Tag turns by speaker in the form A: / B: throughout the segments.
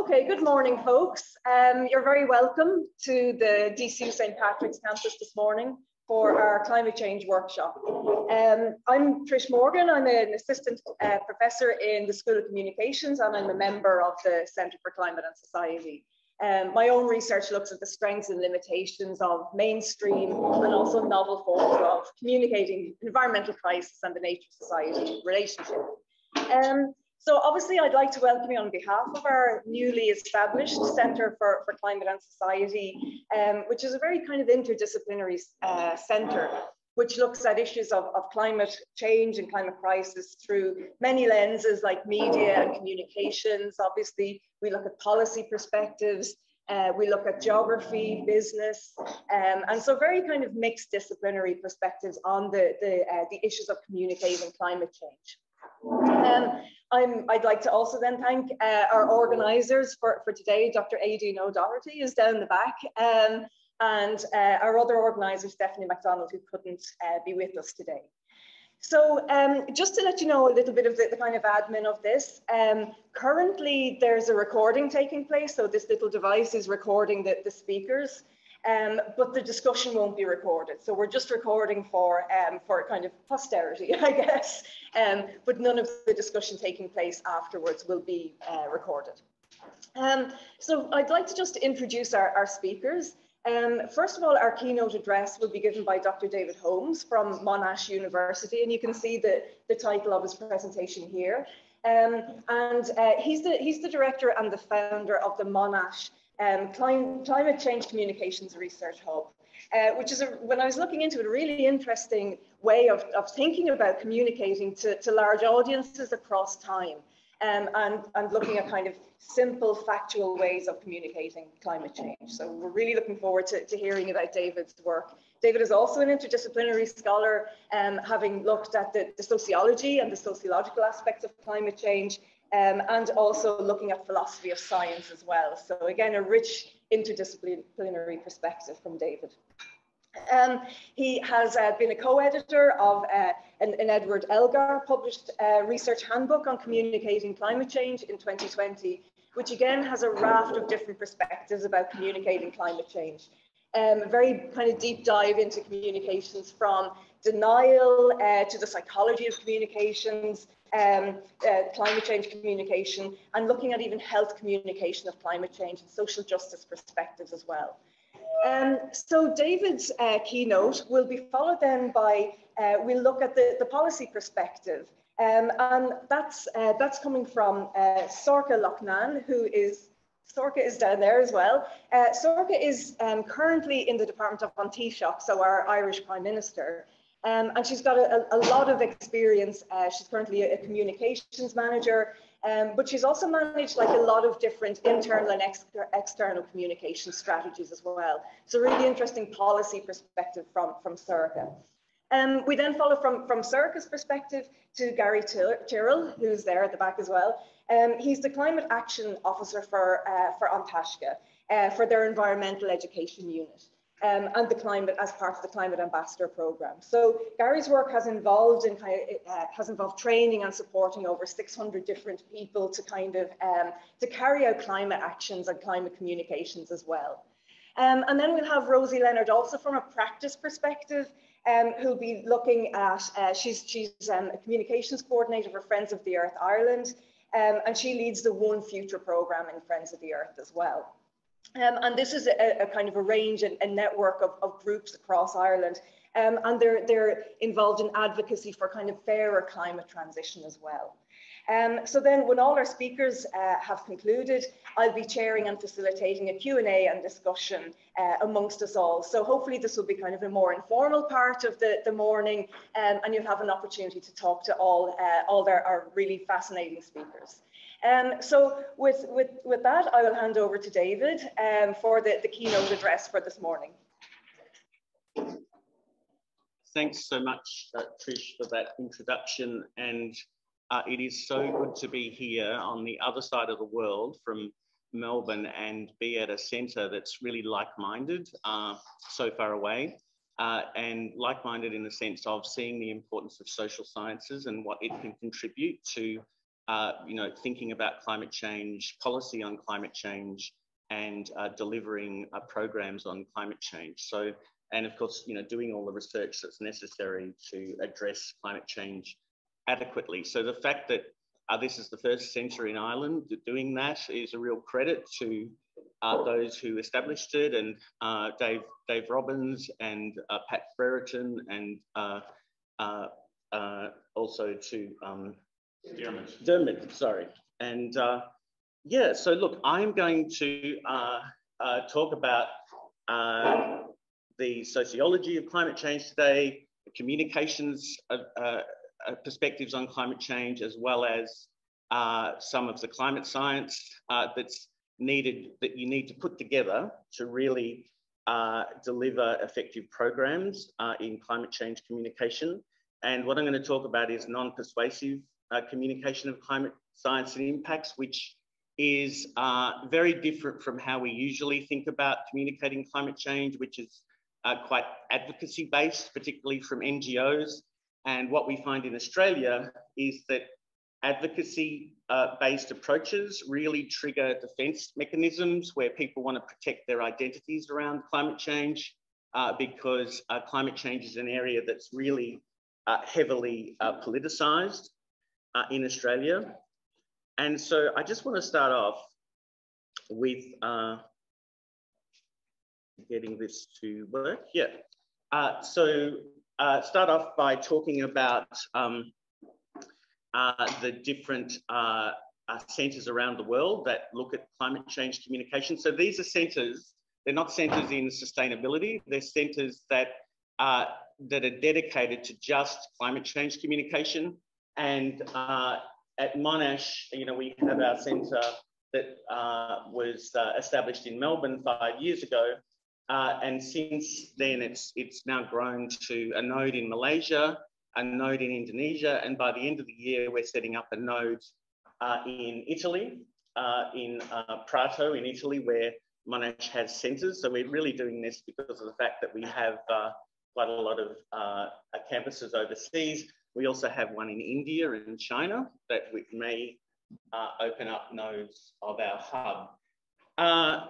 A: Okay, good morning, folks. You're very welcome to the DCU St. Patrick's campus this morning for our climate change workshop. I'm Trish Morgan. I'm an assistant professor in the School of Communications, and I'm a member of the Centre for Climate and Society. My own research looks at the strengths and limitations of mainstream and also novel forms of communicating environmental crisis and the nature-society relationship. So obviously, I'd like to welcome you on behalf of our newly established Centre for Climate and Society, which is a very kind of interdisciplinary centre, which looks at issues of climate change and climate crisis through many lenses like media and communications. Obviously, we look at policy perspectives, we look at geography, business, and so very kind of mixed disciplinary perspectives on the issues of communicating climate change. I'd like to also then thank our organisers for today. Dr. Aideen O'Doherty is down the back, and our other organiser, Stephanie MacDonald, who couldn't be with us today. So just to let you know a little bit of the kind of admin of this, currently there's a recording taking place. So this little device is recording the speakers. But the discussion won't be recorded. So we're just recording for kind of posterity, I guess. But none of the discussion taking place afterwards will be recorded. So I'd like to just introduce our speakers. First of all, our keynote address will be given by Dr. David Holmes from Monash University. And you can see the title of his presentation here. He's the director and the founder of the Monash Climate Change Communications Research Hub, which is, when I was looking into it, a really interesting way of thinking about communicating to large audiences across time, and looking at kind of simple, factual ways of communicating climate change. So we're really looking forward to hearing about David's work. David is also an interdisciplinary scholar, having looked at the sociology and the sociological aspects of climate change, and also looking at philosophy of science as well. So again, a rich interdisciplinary perspective from David. He has been a co-editor of an Edward Elgar published research handbook on communicating climate change in 2020, which again has a raft of different perspectives about communicating climate change. A very kind of deep dive into communications, from denial to the psychology of communications, climate change communication, and looking at even health communication of climate change and social justice perspectives as well. So David's keynote will be followed then by, we'll look at the policy perspective. And that's coming from Sorcha Loughnane, Sorcha is down there as well. Sorcha is currently in the Department of Taisceach, so our Irish Prime Minister. And she's got a lot of experience. She's currently a communications manager, but she's also managed like a lot of different internal and external communication strategies as well. So really interesting policy perspective from Sorcha. We then follow from Sorcha's perspective to Gary Tyrrell, who's there at the back as well. He's the Climate Action Officer for Taisce, for their environmental education unit. And the climate, as part of the Climate Ambassador Programme. So Gary's work has involved training and supporting over 600 different people to kind of to carry out climate actions and climate communications as well. And then we'll have Rosi Leonard also from a practice perspective, who'll be looking at she's a communications coordinator for Friends of the Earth Ireland, and she leads the One Future programme in Friends of the Earth as well. And this is a kind of a range and a network of groups across Ireland, and they're involved in advocacy for kind of fairer climate transition as well. So then when all our speakers have concluded, I'll be chairing and facilitating a Q&A and discussion amongst us all. So hopefully this will be kind of a more informal part of the morning, and you'll have an opportunity to talk to all our really fascinating speakers. So with that, I will hand over to David for the keynote address for this morning.
B: Thanks so much, Trish, for that introduction. And it is so good to be here on the other side of the world from Melbourne and be at a centre that's really like-minded, so far away, and like-minded in the sense of seeing the importance of social sciences and what it can contribute to you know, thinking about climate change, policy on climate change, and delivering programs on climate change. So, and of course, you know, doing all the research that's necessary to address climate change adequately. So the fact that this is the first centre in Ireland doing that is a real credit to those who established it, and Dave Robbins and Pat Brereton, and also to Dermot, sorry. And yeah, so look, I'm going to talk about the sociology of climate change today, the communications perspectives on climate change, as well as some of the climate science that's needed, that you need to put together to really deliver effective programs in climate change communication. And what I'm going to talk about is non-persuasive communication of climate science and impacts, which is very different from how we usually think about communicating climate change, which is quite advocacy-based, particularly from NGOs. And what we find in Australia is that advocacy-based approaches really trigger defence mechanisms where people want to protect their identities around climate change because climate change is an area that's really heavily politicised in Australia. And so I just want to start off with getting this to work. Yeah. Start off by talking about the different centres around the world that look at climate change communication. So these are centres, they're not centres in sustainability, they're centres that are dedicated to just climate change communication. And at Monash, you know, we have our centre that was established in Melbourne 5 years ago. And since then, it's now grown to a node in Malaysia, a node in Indonesia, and by the end of the year, we're setting up a node in Italy, in Prato in Italy, where Monash has centres. So we're really doing this because of the fact that we have quite a lot of campuses overseas. We also have one in India and China that we may open up nodes of our hub.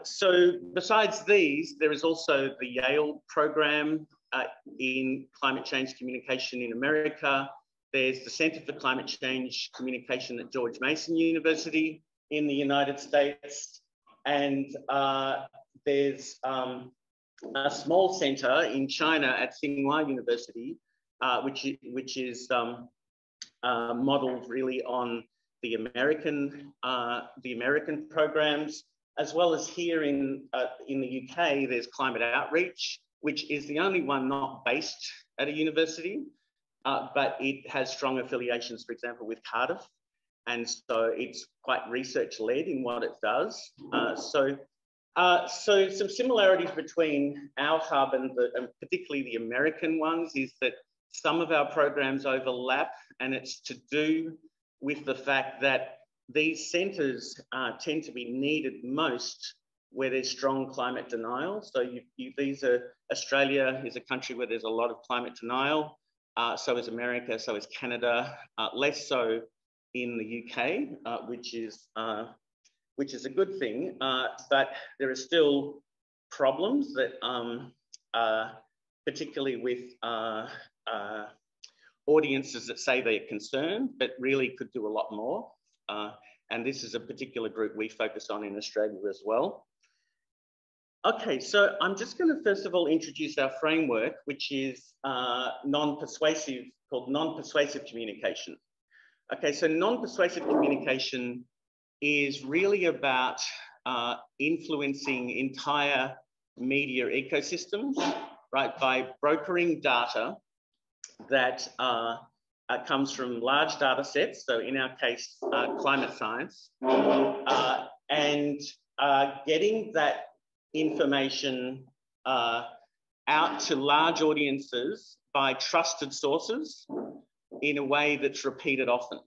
B: So besides these, there is also the Yale program in climate change communication in America. There's the Centre for Climate Change Communication at George Mason University in the United States. And there's a small centre in China at Tsinghua University, which is modelled really on the American programs. As well as here in the UK, there's Climate Outreach, which is the only one not based at a university, but it has strong affiliations, for example, with Cardiff. And so it's quite research-led in what it does. So some similarities between our hub and particularly the American ones is that some of our programs overlap, and it's to do with the fact that these centres tend to be needed most where there's strong climate denial. So Australia is a country where there's a lot of climate denial. So is America, so is Canada, less so in the UK, which is a good thing. But there are still problems that, particularly with audiences that say they're concerned, but really could do a lot more. And this is a particular group we focus on in Australia as well. Okay, so I'm just going to first of all introduce our framework, which is non-persuasive, called non-persuasive communication. Okay, so non-persuasive communication is really about influencing entire media ecosystems, right, by brokering data that comes from large data sets, so in our case, climate science, and getting that information out to large audiences by trusted sources in a way that's repeated often,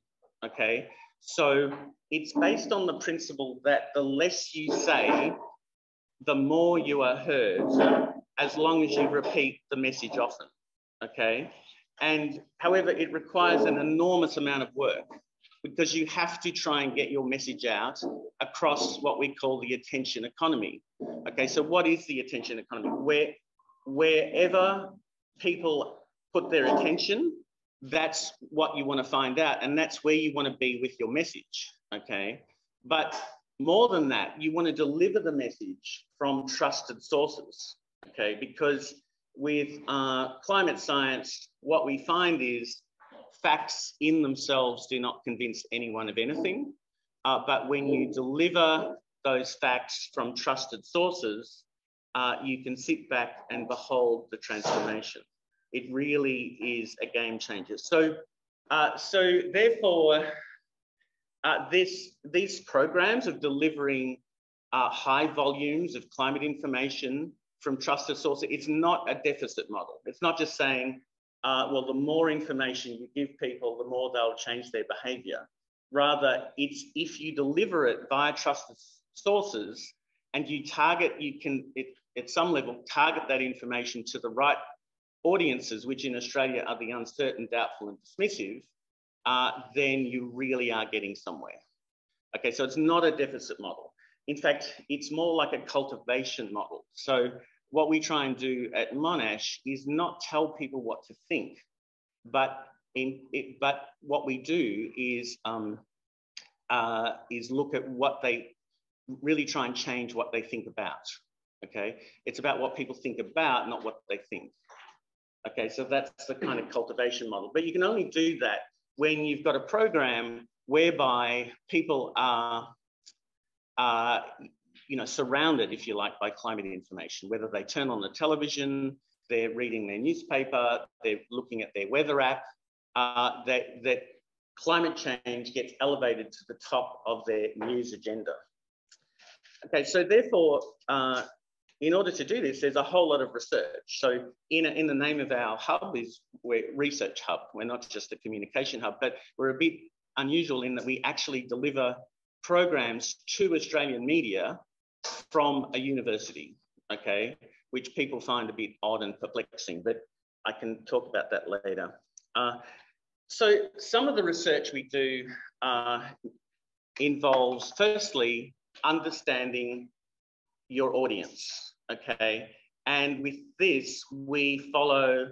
B: okay? So it's based on the principle that the less you say, the more you are heard, as long as you repeat the message often, okay? And however, it requires an enormous amount of work. because you have to try and get your message out across what we call the attention economy. Okay, so what is the attention economy? Wherever people put their attention, that's what you want to find out, and that's where you want to be with your message, okay? But more than that, you want to deliver the message from trusted sources, okay? Because with climate science, what we find is facts in themselves do not convince anyone of anything, but when you deliver those facts from trusted sources, you can sit back and behold the transformation. It really is a game changer. So therefore, these programs of delivering high volumes of climate information from trusted sources, it's not a deficit model. It's not just saying, well, the more information you give people, the more they'll change their behavior. Rather, it's if you deliver it via trusted sources and you target, you can, at some level, target that information to the right audiences, which in Australia are the uncertain, doubtful, and dismissive, then you really are getting somewhere. Okay, so it's not a deficit model. In fact, it's more like a cultivation model. So what we try and do at Monash is not tell people what to think, but what we do is look at what they really try and change what they think about. Okay, it's about what people think about, not what they think. Okay, so that's the kind of cultivation model. But you can only do that when you've got a program whereby people are, surrounded, if you like, by climate information, whether they turn on the television, they're reading their newspaper, they're looking at their weather app, that climate change gets elevated to the top of their news agenda. Okay, so therefore, in order to do this, there's a whole lot of research. So in the name of our hub is we're research hub. We're not just a communication hub, but we're a bit unusual in that we actually deliver programs to Australian media from a university, okay, which people find a bit odd and perplexing, but I can talk about that later. So some of the research we do involves, firstly, understanding your audience, okay? And with this, we follow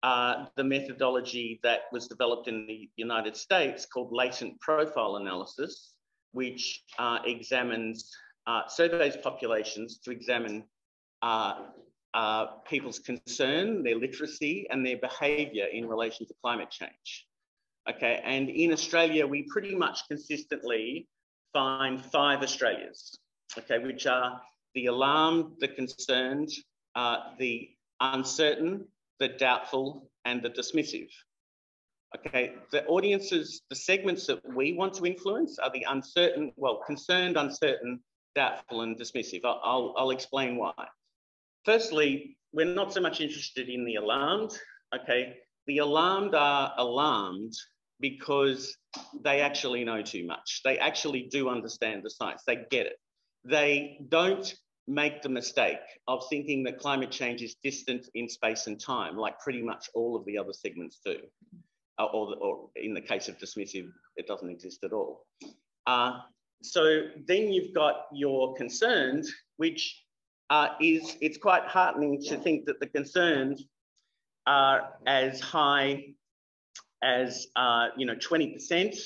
B: the methodology that was developed in the United States called latent profile analysis, which surveys populations to examine people's concern, their literacy, and their behaviour in relation to climate change. Okay, and in Australia, we pretty much consistently find 5 Australias, okay, which are the alarmed, the concerned, the uncertain, the doubtful, and the dismissive. Okay, the audiences, the segments that we want to influence are the uncertain, well, concerned, uncertain, doubtful, and dismissive. I'll explain why. Firstly, we're not so much interested in the alarmed, okay? The alarmed are alarmed because they actually know too much. They actually do understand the science, they get it. They don't make the mistake of thinking that climate change is distant in space and time, like pretty much all of the other segments do. Or in the case of dismissive, it doesn't exist at all. So then you've got your concerned, which it's quite heartening to think that the concerned are as high as 20%,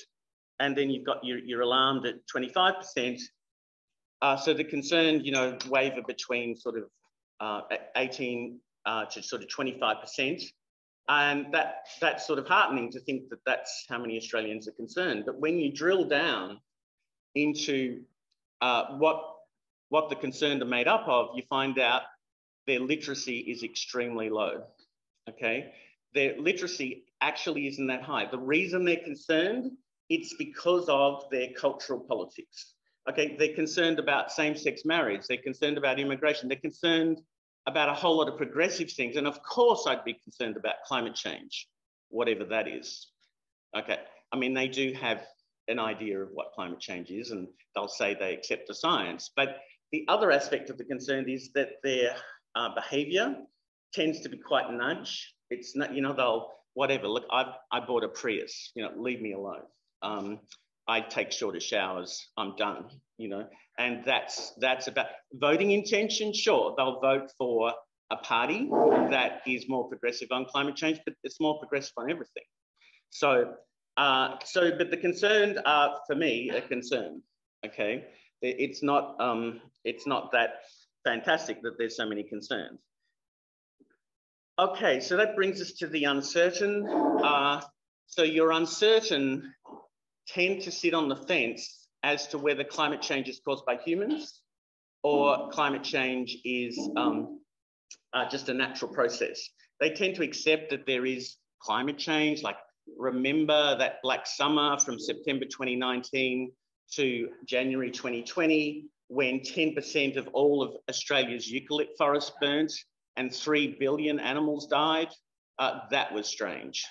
B: and then you've got your alarmed at 25%. So the concerned, waver between sort of 18 to sort of 25%. And that's sort of heartening to think that that's how many Australians are concerned. But when you drill down into what the concerned are made up of, you find out their literacy is extremely low, okay? Their literacy actually isn't that high. The reason they're concerned, it's because of their cultural politics. Okay, they're concerned about same-sex marriage, they're concerned about immigration, they're concerned about a whole lot of progressive things. And of course, I'd be concerned about climate change, whatever that is. Okay, I mean, they do have an idea of what climate change is and they'll say they accept the science. But the other aspect of the concern is that their behavior tends to be quite nudge. It's not, they'll, whatever, look, I bought a Prius, leave me alone. I take shorter showers, I'm done, you know. And that's about voting intention. Sure, they'll vote for a party that is more progressive on climate change, but it's more progressive on everything. So, but the concerns are, for me, a concern. Okay, it's not that fantastic that there's so many concerns. Okay, so that brings us to the uncertain. So your uncertain tend to sit on the fence as to whether climate change is caused by humans or climate change is just a natural process. They tend to accept that there is climate change, like remember that black summer from September 2019 to January 2020, when 10% of all of Australia's eucalypt forest burnt and 3 billion animals died. That was strange.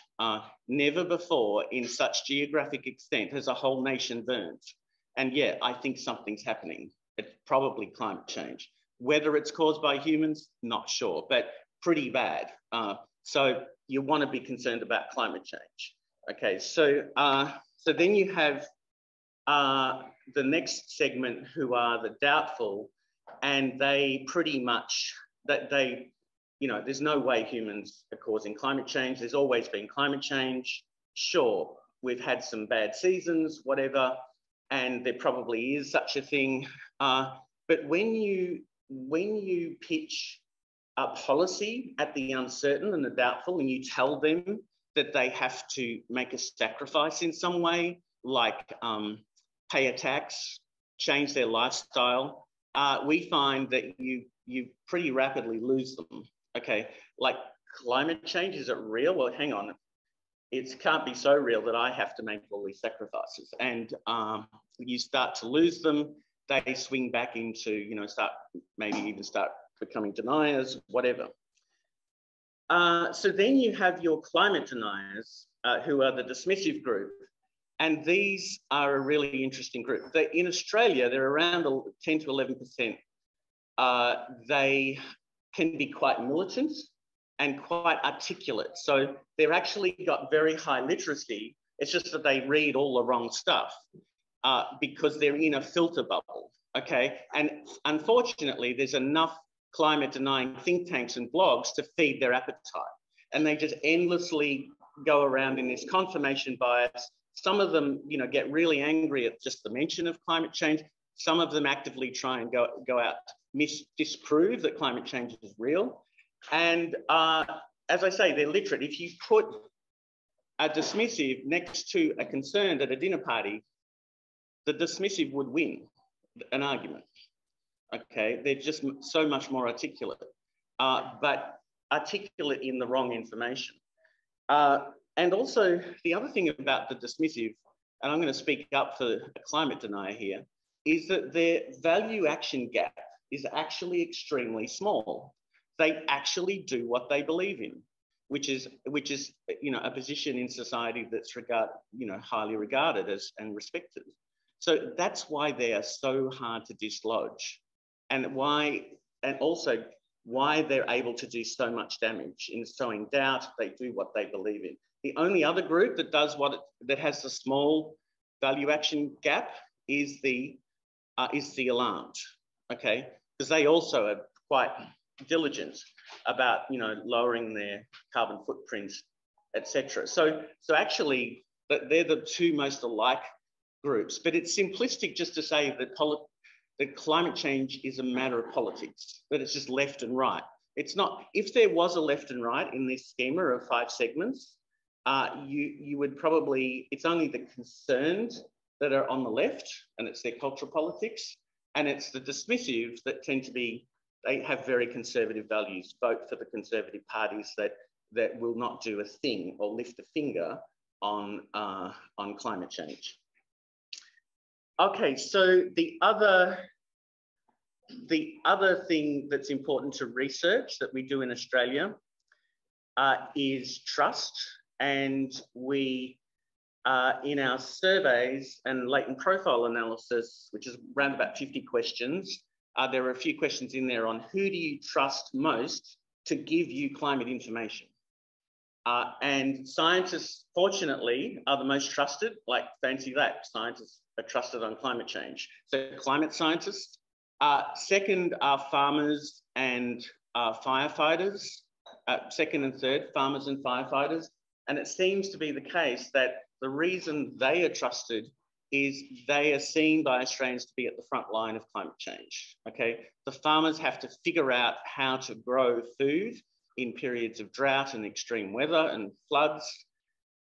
B: Never before in such geographic extent has a whole nation burnt. And yeah, I think something's happening. It's probably climate change. Whether it's caused by humans, not sure, but pretty bad. So you want to be concerned about climate change. Okay, so then you have the next segment who are the doubtful, and they pretty much, you know, there's no way humans are causing climate change. There's always been climate change. Sure, we've had some bad seasons, whatever, and there probably is such a thing. But when you pitch a policy at the uncertain and the doubtful, and you tell them that they have to make a sacrifice in some way, like pay a tax, change their lifestyle, we find that you pretty rapidly lose them. Okay, like climate change, is it real? Well, hang on, it can't be so real that I have to make all these sacrifices. And you start to lose them, they swing back into, you know, maybe even start becoming deniers, whatever. So then you have your climate deniers, who are the dismissive group. And these are a really interesting group. In Australia, they're around 10 to 11%. They can be quite militant and quite articulate. So they've actually got very high literacy. It's just that they read all the wrong stuff because they're in a filter bubble, okay? And unfortunately, there's enough climate denying think tanks and blogs to feed their appetite. And they just endlessly go around in this confirmation bias. Some of them, you know, get really angry at just the mention of climate change. Some of them actively try and go out disprove that climate change is real. And as I say, they're literate. If you put a dismissive next to a concerned at a dinner party, the dismissive would win an argument. Okay, they're just so much more articulate, but articulate in the wrong information. And also the other thing about the dismissive, and I'm going to speak up for a climate denier here, is that their value action gap is actually extremely small. They actually do what they believe in, which is you know, a position in society that's highly regarded as and respected. So that's why they are so hard to dislodge, and also why they're able to do so much damage in sowing doubt. They do what they believe in. The only other group that does that has the small value action gap is the alarmed, okay? Because they also are quite diligent about, you know, lowering their carbon footprints, etc. So actually, they're the two most alike groups. But it's simplistic just to say that climate change is a matter of politics, that it's just left and right. It's not. If there was a left and right in this schema of 5 segments, you would probably, it's only the concerned that are on the left, and it's their cultural politics, and it's the dismissive that tend to be, they have very conservative values, vote for the conservative parties that will not do a thing or lift a finger on climate change. Okay, so the other thing that's important to research that we do in Australia is trust. And we, in our surveys and latent profile analysis, which is around about 50 questions, there are a few questions in there on who do you trust most to give you climate information. And scientists, fortunately, are the most trusted. Like, fancy that, scientists are trusted on climate change. So climate scientists. Second are farmers and firefighters. Second and third, farmers and firefighters. And it seems to be the case that the reason they are trusted is they are seen by Australians to be at the front line of climate change, okay? The farmers have to figure out how to grow food in periods of drought and extreme weather and floods.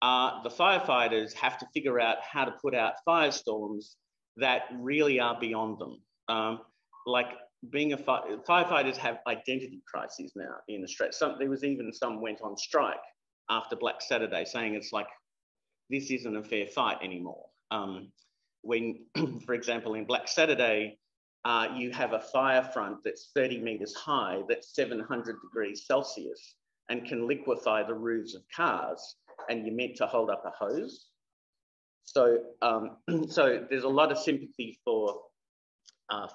B: The firefighters have to figure out how to put out firestorms that really are beyond them. Like being firefighters have identity crises now in Australia. There was even some went on strike after Black Saturday saying it's like, this isn't a fair fight anymore. When, for example, in Black Saturday, you have a fire front that's 30 metres high, that's 700 degrees Celsius and can liquefy the roofs of cars, and you're meant to hold up a hose. So, so there's a lot of sympathy for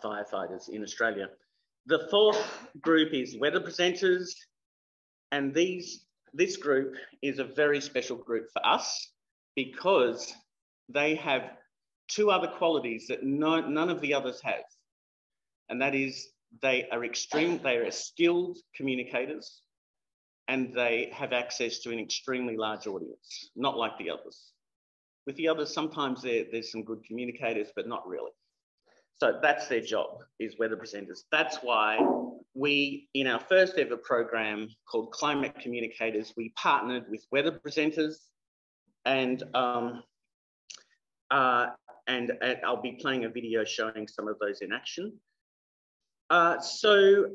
B: firefighters in Australia. The fourth group is weather presenters, and this group is a very special group for us because they have two other qualities that none of the others have. And that is they are skilled communicators, and they have access to an extremely large audience, not like the others. With the others, sometimes there's some good communicators, but not really. So that's their job, is weather presenters. That's why we, in our first ever program called Climate Communicators, we partnered with weather presenters, and I'll be playing a video showing some of those in action. So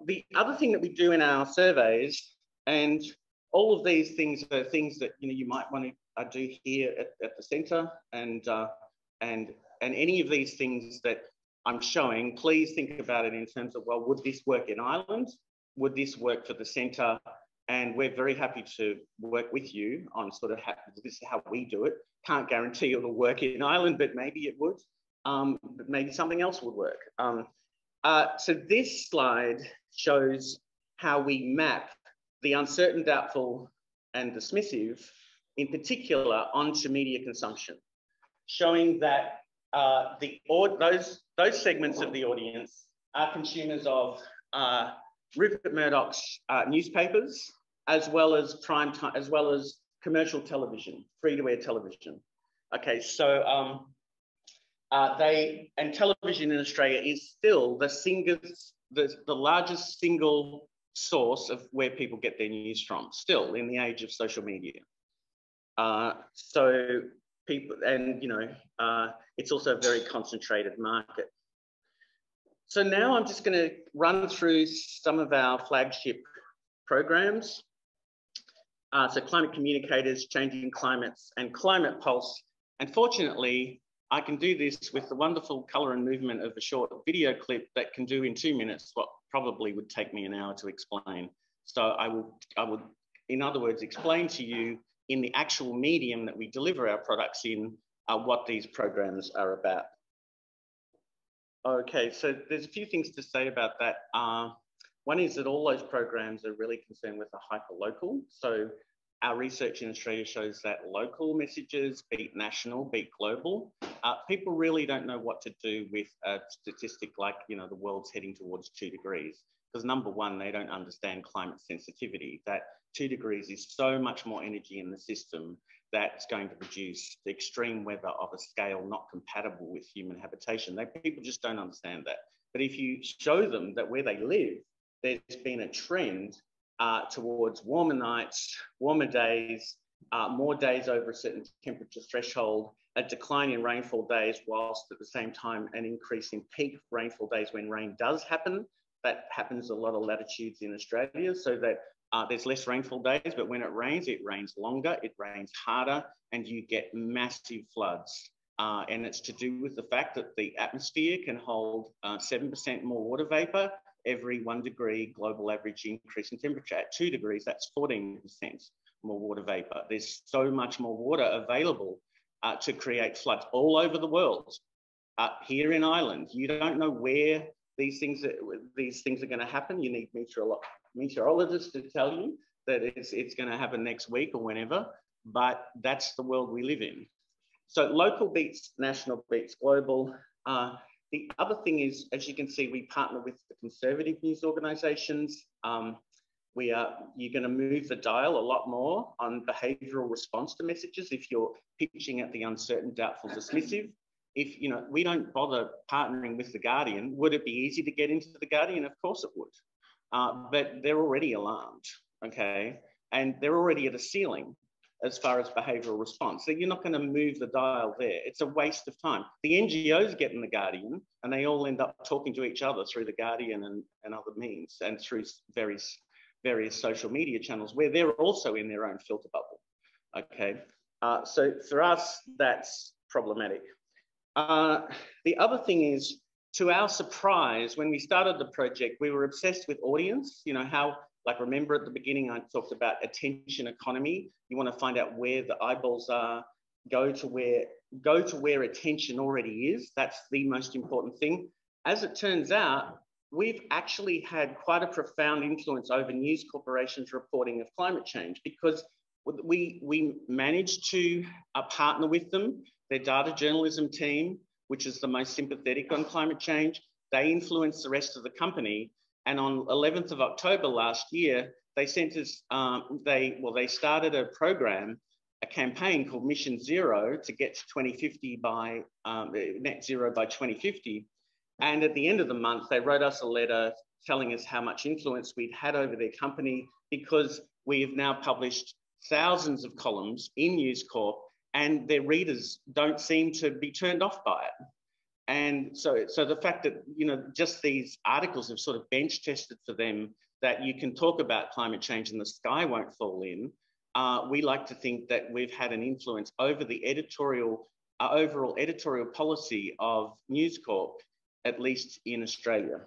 B: the other thing that we do in our surveys, and all of these things are things that you might want to do here at the centre, and any of these things that I'm showing, please think about it in terms of, well, would this work in Ireland? Would this work for the centre? And we're very happy to work with you on sort of this is how we do it. Can't guarantee it'll work in Ireland, but maybe it would. But maybe something else would work. So this slide shows how we map the uncertain, doubtful, and dismissive, in particular, onto media consumption, showing that those segments of the audience are consumers of Rupert Murdoch's newspapers, as well as prime time, as well as commercial television, free-to-air television. Okay, so television in Australia is still the largest single source of where people get their news from, still in the age of social media. So people, and it's also a very concentrated market. So now I'm just going to run through some of our flagship programs. So Climate Communicators, Changing Climates, and Climate Pulse. And fortunately, I can do this with the wonderful colour and movement of a short video clip that can do in 2 minutes what probably would take me an hour to explain. So I would, in other words, explain to you in the actual medium that we deliver our products in what these programs are about. Okay, so there's a few things to say about that. One is that all those programs are really concerned with the hyper-local. So our research in Australia shows that local messages beat national, beat global. People really don't know what to do with a statistic like, the world's heading towards 2 degrees. Because number one, they don't understand climate sensitivity, that 2 degrees is so much more energy in the system that's going to produce the extreme weather of a scale not compatible with human habitation. People just don't understand that. But if you show them that where they live, there's been a trend towards warmer nights, warmer days, more days over a certain temperature threshold, a decline in rainfall days, whilst at the same time an increase in peak rainfall days when rain does happen. That happens a lot of latitudes in Australia, so that there's less rainfall days, but when it rains longer, it rains harder, and you get massive floods. And it's to do with the fact that the atmosphere can hold 7% more water vapor every 1 degree global average increase in temperature. At 2 degrees, that's 14% more water vapor. There's so much more water available to create floods all over the world. Here in Ireland, you don't know where these things are going to happen. You need meteorologists to tell you. that it's going to happen next week or whenever, but that's the world we live in. So local beats national, beats global. The other thing is, as you can see, we partner with the conservative news organisations. You're going to move the dial a lot more on behavioural response to messages if you're pitching at the uncertain, doubtful, dismissive. If, you know, we don't bother partnering with The Guardian, would it be easy to get into The Guardian? Of course it would. But they're already alarmed, okay? And they're already at a ceiling as far as behavioural response. So you're not going to move the dial there. It's a waste of time. The NGOs get in The Guardian and they all end up talking to each other through The Guardian and other means and through various social media channels where they're also in their own filter bubble, okay? So for us, that's problematic. The other thing is, to our surprise, when we started the project, we were obsessed with audience. You know, how, like, remember at the beginning, I talked about attention economy. You want to find out where the eyeballs are, go to where attention already is. That's the most important thing. As it turns out, we've actually had quite a profound influence over News Corporation's reporting of climate change, because we managed to partner with them, their data journalism team, which is the most sympathetic on climate change. They influenced the rest of the company. And on 11th of October last year, they sent us, they started a program, a campaign called Mission Zero to get to 2050 by net zero by 2050. And at the end of the month, they wrote us a letter telling us how much influence we'd had over their company, because we have now published thousands of columns in News Corp, and their readers don't seem to be turned off by it. And so the fact that, you know, just these articles have sort of bench tested for them that you can talk about climate change and the sky won't fall in, we like to think that we've had an influence over the overall editorial policy of News Corp, at least in Australia.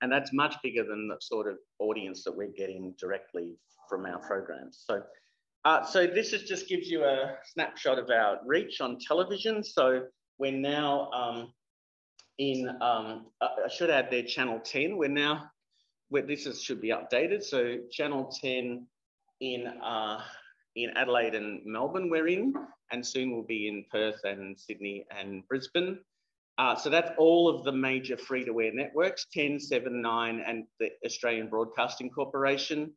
B: And that's much bigger than the sort of audience that we're getting directly from our programs. So this just gives you a snapshot of our reach on television. So we're now I should add there, Channel 10. We're now, should be updated. So Channel 10 in Adelaide and Melbourne we're in, and soon we'll be in Perth and Sydney and Brisbane. So that's all of the major free-to-air networks, 10, 7, 9, and the Australian Broadcasting Corporation.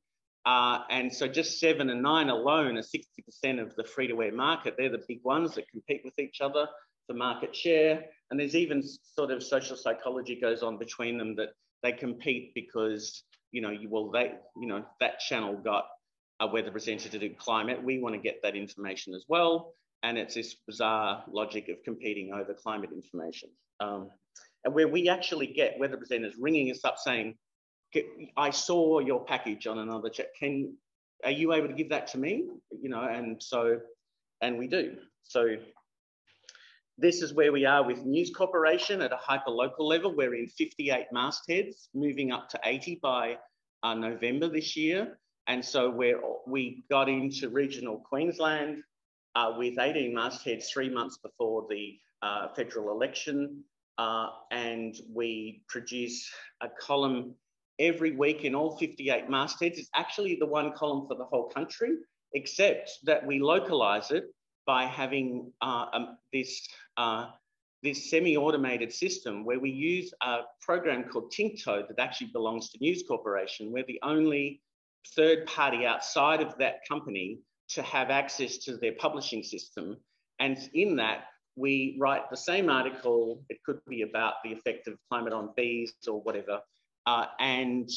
B: And so just 7 and 9 alone are 60% of the free-to-air market. They're the big ones that compete with each other for market share. And there's even sort of social psychology goes on between them, that they compete because, you know, that channel got a weather presenter to do climate. We want to get that information as well. And it's this bizarre logic of competing over climate information. And where we actually get weather presenters ringing us up saying, I saw your package on another chat. Are you able to give that to me? You know, and we do. So this is where we are with News Corporation at a hyper-local level. We're in 58 mastheads, moving up to 80 by November this year. And so we got into regional Queensland with 18 mastheads 3 months before the federal election. And we produce a column every week in all 58 mastheads. It's actually the one column for the whole country, except that we localise it by having this semi-automated system where we use a program called Tinkto that actually belongs to News Corporation. We're the only third party outside of that company to have access to their publishing system. And in that, we write the same article. It could be about the effect of climate on bees or whatever. And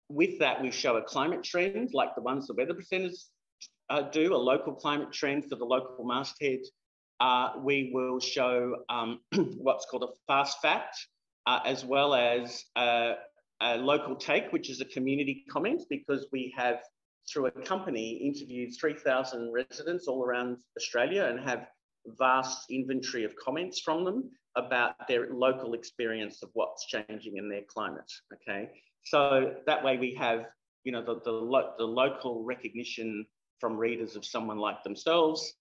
B: with that, we show a climate trend, like the ones the weather presenters do, a local climate trend for the local masthead. We will show what's called a fast fact, as well as a local take, which is a community comment, because we have, through a company, interviewed 3,000 residents all around Australia and have vast inventory of comments from them about their local experience of what's changing in their climate, okay? So that way we have, you know, the local recognition from readers of someone like themselves.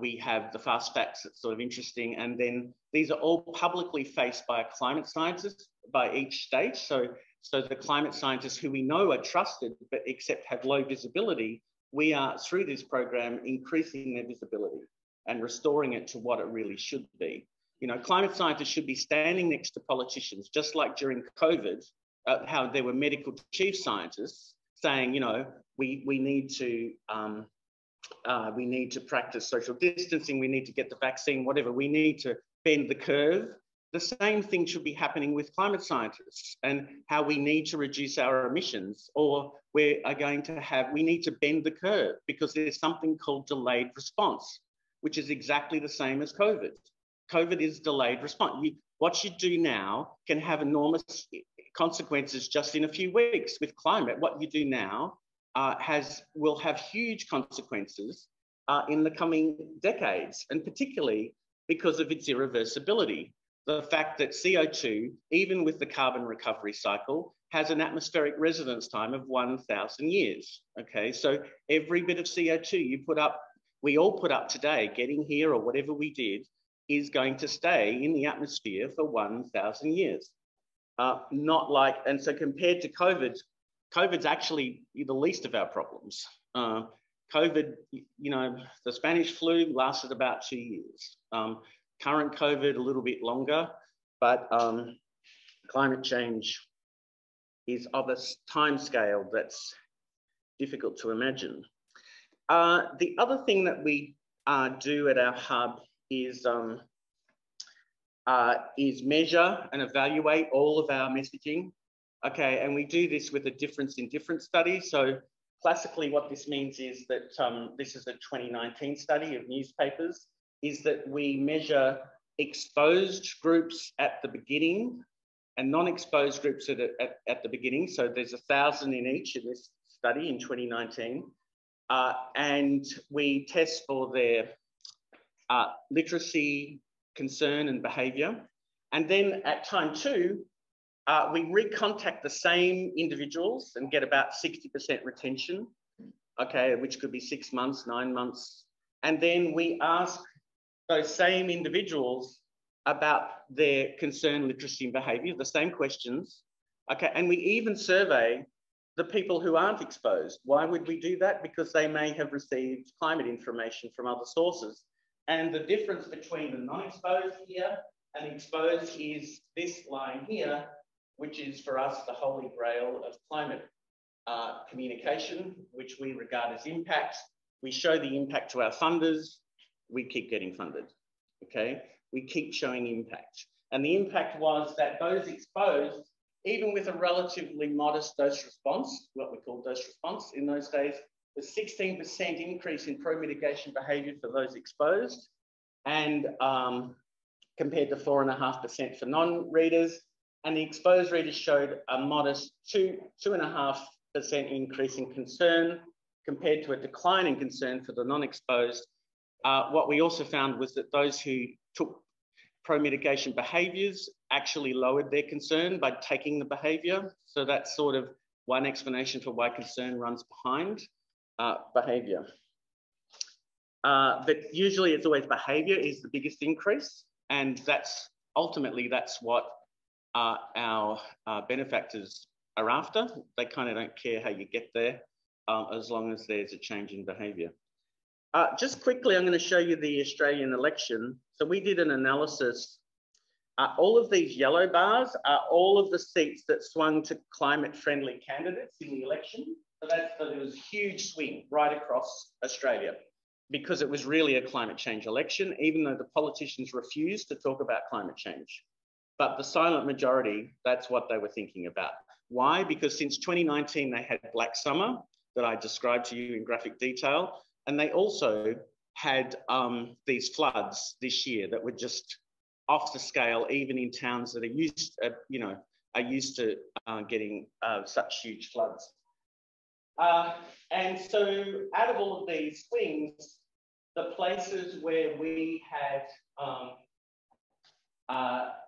B: We have the fast facts that's sort of interesting. And then these are all publicly faced by a climate scientist. by each state. So the climate scientists who we know are trusted, but except have low visibility, we are, through this program, increasing their visibility and restoring it to what it really should be. You know, climate scientists should be standing next to politicians, just like during COVID, how there were medical chief scientists saying, you know, we need to practice social distancing, we need to get the vaccine, whatever, we need to bend the curve. The same thing should be happening with climate scientists and how we need to reduce our emissions, or we need to bend the curve because there's something called delayed response, which is exactly the same as COVID. COVID is delayed response. What you do now can have enormous consequences just in a few weeks. With climate, what you do now will have huge consequences in the coming decades, and particularly because of its irreversibility. The fact that CO2, even with the carbon recovery cycle, has an atmospheric residence time of 1,000 years. Okay, so every bit of CO2 you put up, we all put up today, getting here or whatever we did, is going to stay in the atmosphere for 1,000 years. And so compared to COVID, COVID's actually the least of our problems. COVID, you know, the Spanish flu lasted about 2 years. Current COVID, a little bit longer, but climate change is of a time scale that's difficult to imagine. The other thing that we do at our hub is measure and evaluate all of our messaging. Okay, and we do this with a difference in different studies. So classically, what this means is that this is a 2019 study of newspapers, is that we measure exposed groups at the beginning and non-exposed groups at the beginning. So there's 1,000 in each in this study in 2019. And we test for their literacy, concern and behaviour. And then at time 2, we recontact the same individuals and get about 60% retention, okay, which could be 6 months, 9 months. And then we ask those same individuals about their concern, literacy and behaviour, the same questions, okay, and we even survey the people who aren't exposed. Why would we do that? Because they may have received climate information from other sources. And the difference between the non-exposed here and the exposed is this line here, which is for us the holy grail of climate communication, which we regard as impact. We show the impact to our funders, we keep getting funded, okay? We keep showing impact. And the impact was that those exposed, even with a relatively modest dose response, what we call dose response in those days, the 16% increase in pro-mitigation behaviour for those exposed, and compared to 4.5% for non-readers. And the exposed readers showed a modest 2.5% increase in concern compared to a decline in concern for the non-exposed. What we also found was that those who took pro-mitigation behaviours actually lowered their concern by taking the behaviour. So that's sort of one explanation for why concern runs behind behaviour. But usually it's always behaviour is the biggest increase, and that's what our benefactors are after. They kind of don't care how you get there as long as there's a change in behaviour. Just quickly, I'm going to show you the Australian election. So we did an analysis. All of these yellow bars are all of the seats that swung to climate-friendly candidates in the election. So there was a huge swing right across Australia because it was really a climate change election, even though the politicians refused to talk about climate change. But the silent majority, that's what they were thinking about. Why? Because since 2019, they had Black Summer that I described to you in graphic detail. And they also had these floods this year that were just off the scale, even in towns that are used to getting such huge floods. And so out of all of these swings, the places where we had,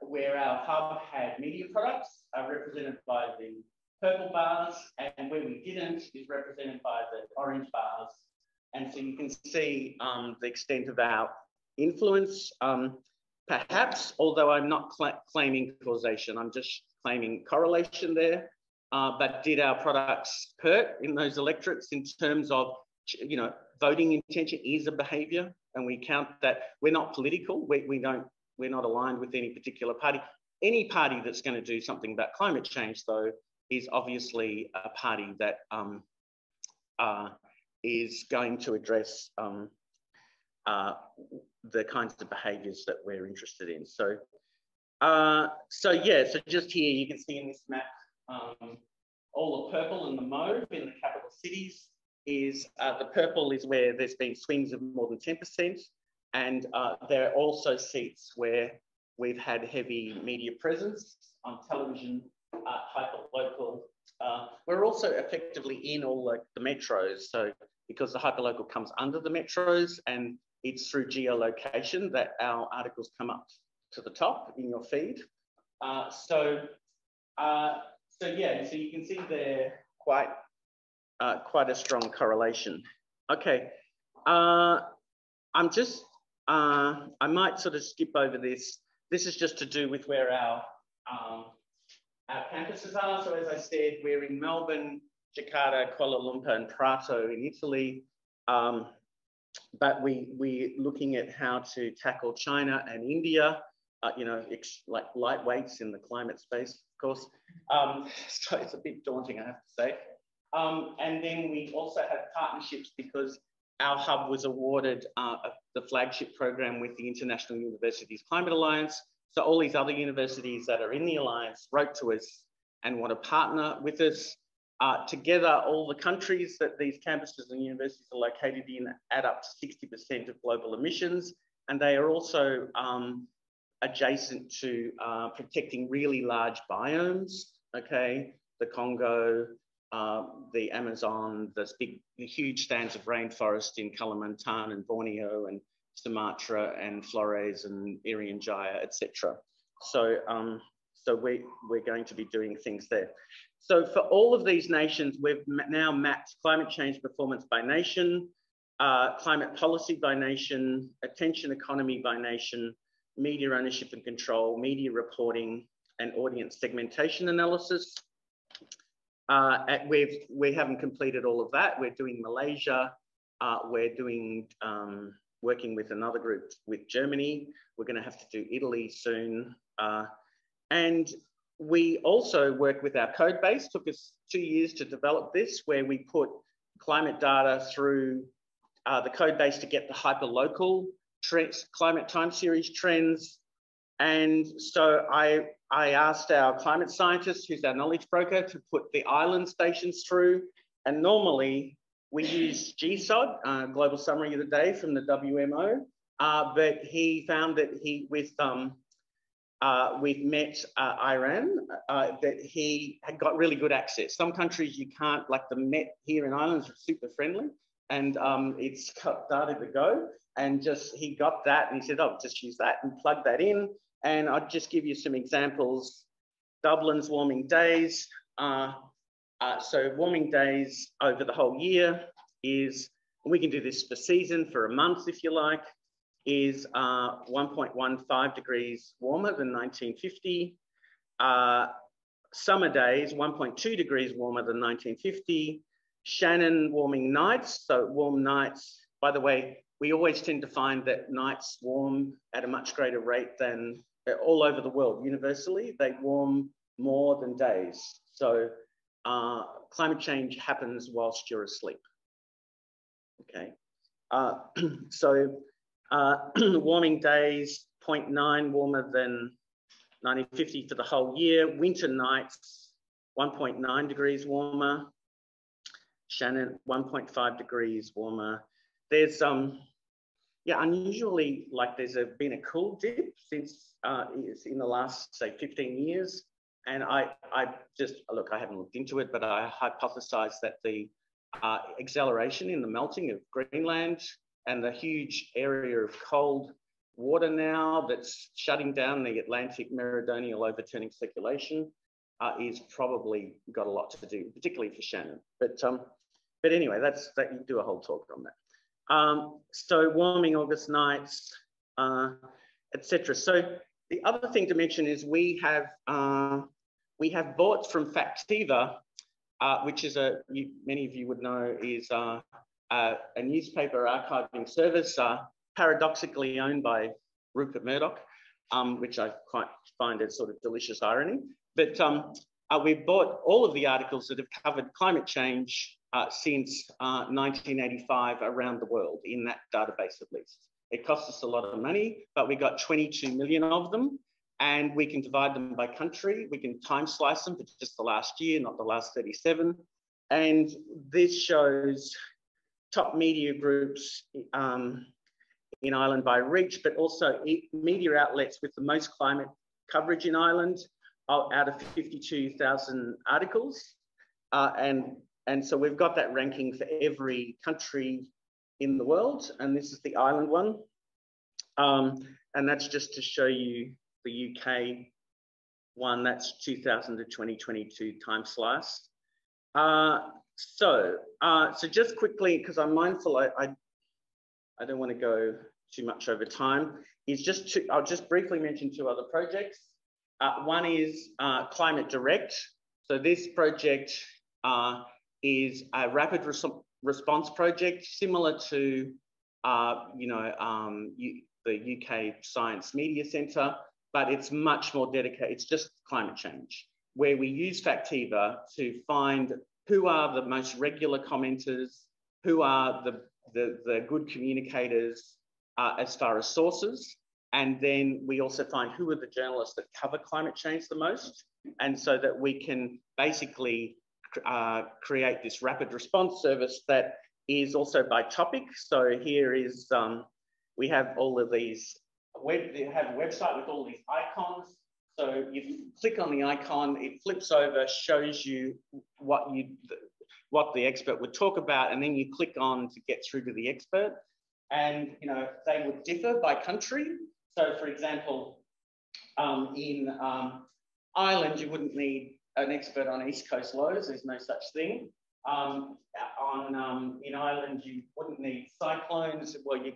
B: where our hub had media products are represented by the purple bars, and where we didn't is represented by the orange bars. And so you can see the extent of our influence, perhaps, although I'm not claiming causation, I'm just claiming correlation there. But did our products hurt in those electorates in terms of, you know, voting intention is a behaviour, and we count that. We're not political. We're not aligned with any particular party. Any party that's going to do something about climate change, though, is obviously a party that is going to address the kinds of behaviours that we're interested in. So yeah, so just here you can see in this map, all the purple and the mauve in the capital cities is, the purple is where there's been swings of more than 10%. And there are also seats where we've had heavy media presence on television, hyperlocal. We're also effectively in all the metros. So because the hyperlocal comes under the metros, and it's through geolocation that our articles come up to the top in your feed. So yeah, so you can see there quite a strong correlation. Okay, I'm just, I might sort of skip over this. This is just to do with where our campuses are. So as I said, we're in Melbourne, Jakarta, Kuala Lumpur, and Prato in Italy. But we're looking at how to tackle China and India, you know, like lightweights in the climate space, of course. So it's a bit daunting, I have to say. And then we also have partnerships because our hub was awarded the flagship program with the International Universities Climate Alliance. So all these other universities that are in the Alliance wrote to us and want to partner with us. Together, all the countries that these campuses and universities are located in add up to 60% of global emissions. And they are also adjacent to protecting really large biomes, okay? The Congo, the Amazon, the huge stands of rainforest in Kalimantan and Borneo and Sumatra and Flores and Irian Jaya, etc. So, so we're going to be doing things there. So for all of these nations, we've now mapped climate change performance by nation, climate policy by nation, attention economy by nation, media ownership and control, media reporting, and audience segmentation analysis. We haven't completed all of that. We're doing Malaysia. We're doing, working with another group with Germany. We're going to have to do Italy soon. And we also work with our code base. Took us 2 years to develop this, where we put climate data through the code base to get the hyperlocal trends, climate time series trends. And so I asked our climate scientist, who's our knowledge broker, to put the island stations through. And normally we use GSOD, Global Summary of the Day from the WMO, but he found that we've met Iran, that he had got really good access. Some countries you can't, like the Met here in Ireland is super friendly, and it's started to go, and just he got that and he said, oh, just use that and plug that in. And I'll just give you some examples. Dublin's warming days. So warming days over the whole year is, we can do this for season, for a month if you like, is 1.15 degrees warmer than 1950. Summer days, 1.2 degrees warmer than 1950. Shannon warming nights, so warm nights. By the way, we always tend to find that nights warm at a much greater rate than all over the world. Universally, they warm more than days. So climate change happens whilst you're asleep. Okay. Warming days, 0.9 warmer than 1950 for the whole year. Winter nights, 1.9 degrees warmer. Shannon, 1.5 degrees warmer. There's yeah, unusually, like there's been a cool dip since in the last, say, 15 years. And I just, look, I haven't looked into it, but I hypothesize that the acceleration in the melting of Greenland and the huge area of cold water now that's shutting down the Atlantic meridional overturning circulation is probably got a lot to do, particularly for Shannon. But anyway, that you can do a whole talk on that. So warming August nights, etc. So the other thing to mention is we we have bought from Factiva, which is many of you would know is a newspaper archiving service, paradoxically owned by Rupert Murdoch, which I quite find a sort of delicious irony. But we've bought all of the articles that have covered climate change since 1985 around the world in that database at least. It costs us a lot of money, but we got 22 million of them, and we can divide them by country. We can time slice them for just the last year, not the last 37. And this shows top media groups in Ireland by reach, but also media outlets with the most climate coverage in Ireland out of 52,000 articles. And so we've got that ranking for every country in the world. And this is the Ireland one. And that's just to show you the UK one. That's 2000 to 2022 time slice. So just quickly, because I'm mindful, I don't want to go too much over time, I'll just briefly mention two other projects. One is Climate Direct. So this project is a rapid response project similar to the UK Science Media Centre, but it's much more dedicated. It's just climate change, where we use Factiva to find who are the most regular commenters, who are the good communicators as far as sources. And then we also find who are the journalists that cover climate change the most. And so that we can basically create this rapid response service that is also by topic. So here is, we have all of these, they have a website with all these icons. So you click on the icon, it flips over, shows you what the expert would talk about, and then you click on to get through to the expert. And they would differ by country. So for example, in Ireland, you wouldn't need an expert on East Coast lows, there's no such thing. In Ireland, you wouldn't need cyclones. Well, you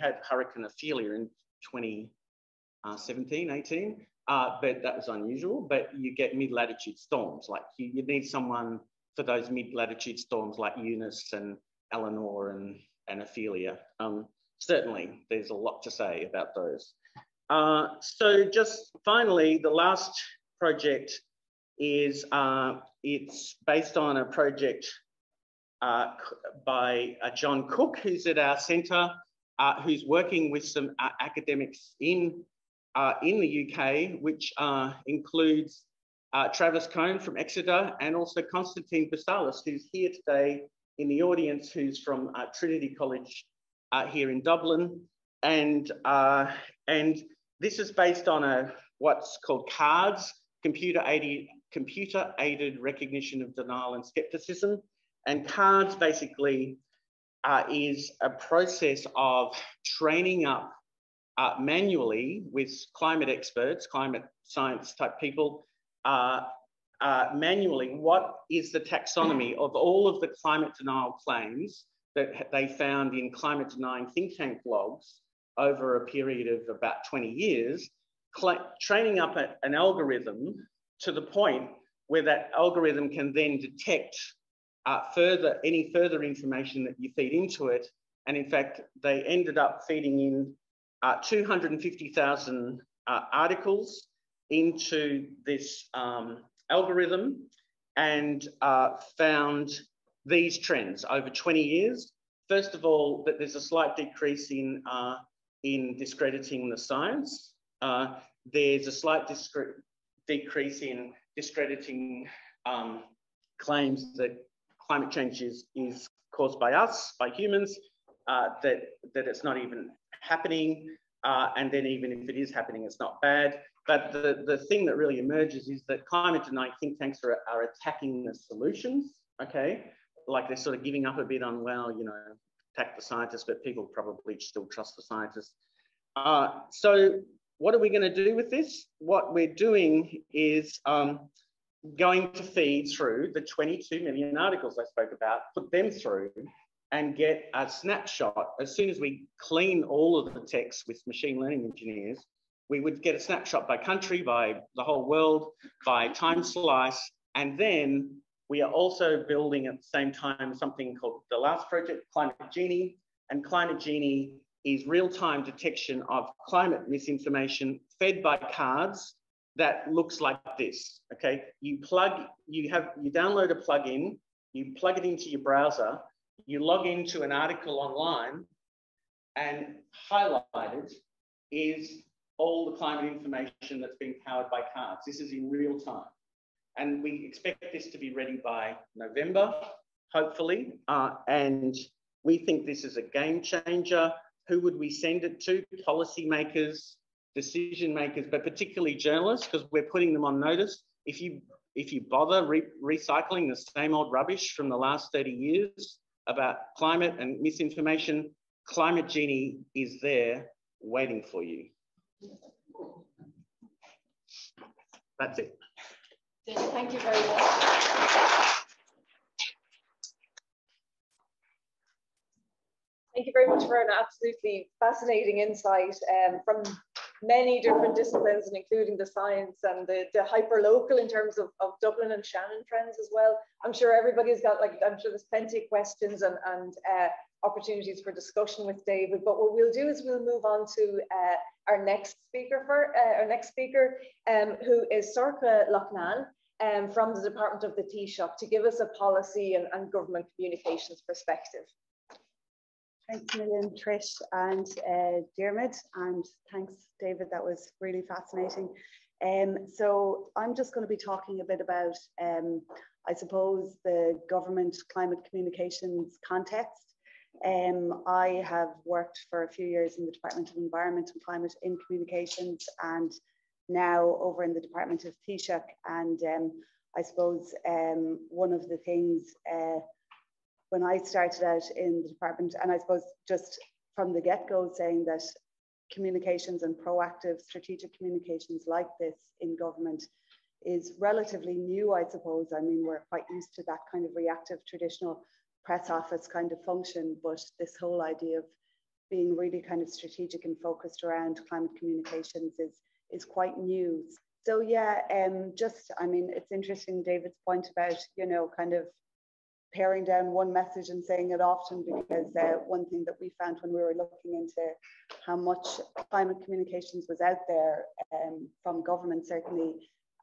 B: had Hurricane Ophelia in 2017, 18, but that was unusual. But you get mid-latitude storms. Like you need someone for those mid-latitude storms like Eunice and Eleanor and Ophelia. Certainly, there's a lot to say about those. So just finally, the last project is it's based on a project by John Cook, who's at our centre, who's working with some academics in the UK, which includes Travis Cohn from Exeter and also Constantine Basalis, who's here today in the audience, who's from Trinity College here in Dublin. And this is based on what's called CARDS, computer-aided recognition of denial and skepticism. And CARDS basically is a process of training up manually with climate experts, climate science type people, manually, what is the taxonomy of all of the climate denial claims that they found in climate denying think tank blogs over a period of about 20 years, training up an algorithm to the point where that algorithm can then detect any further information that you feed into it. And in fact, they ended up feeding in 250,000 articles into this algorithm and found these trends over 20 years. First of all, that there's a slight decrease in discrediting the science. There's a slight decrease in discrediting claims that climate change is caused by us, by humans, that it's not even happening, and then even if it is happening, it's not bad. But the thing that really emerges is that climate denying think tanks are attacking the solutions, okay? Like they're sort of giving up a bit on, well, attack the scientists, but people probably still trust the scientists. So what are we going to do with this? What we're doing is going to feed through the 22 million articles I spoke about, put them through and get a snapshot. As soon as we clean all of the text with machine learning engineers, we would get a snapshot by country, by the whole world, by time slice, and then we are also building at the same time something called the last project, Climate Genie. And Climate Genie is real-time detection of climate misinformation fed by cards that looks like this. Okay, you download a plugin, you plug it into your browser, you log into an article online, and highlighted is all the climate information that's being powered by cards. This is in real time. And we expect this to be ready by November, hopefully. And we think this is a game changer. Who would we send it to? Policymakers, decision makers, but particularly journalists, because we're putting them on notice. If you bother recycling the same old rubbish from the last 30 years about climate and misinformation, Climate Genie is there waiting for you. That's it.
A: Thank you very much. Thank you very much for an absolutely fascinating insight from many different disciplines, and including the science and the hyper-local in terms of Dublin and Shannon trends as well. I'm sure everybody's got, I'm sure there's plenty of questions and opportunities for discussion with David, but what we'll do is we'll move on to our next speaker, who is Sorcha Loughnane from the Department of the Taoiseach, to give us a policy and government communications perspective.
C: Thanks a million, Trish and Diarmid, and thanks, David. That was really fascinating. So I'm just going to be talking a bit about, I suppose, the government climate communications context. I have worked for a few years in the Department of Environment and Climate in Communications, and now over in the Department of Taoiseach. And I suppose one of the things when I started out in the department, and I suppose just from the get-go saying that communications and proactive strategic communications like this in government is relatively new, I suppose. I mean, we're quite used to that kind of reactive traditional press office kind of function, but this whole idea of being really kind of strategic and focused around climate communications is quite new. So yeah, I mean, it's interesting, David's point about, kind of paring down one message and saying it often, because one thing that we found when we were looking into how much climate communications was out there from government, certainly,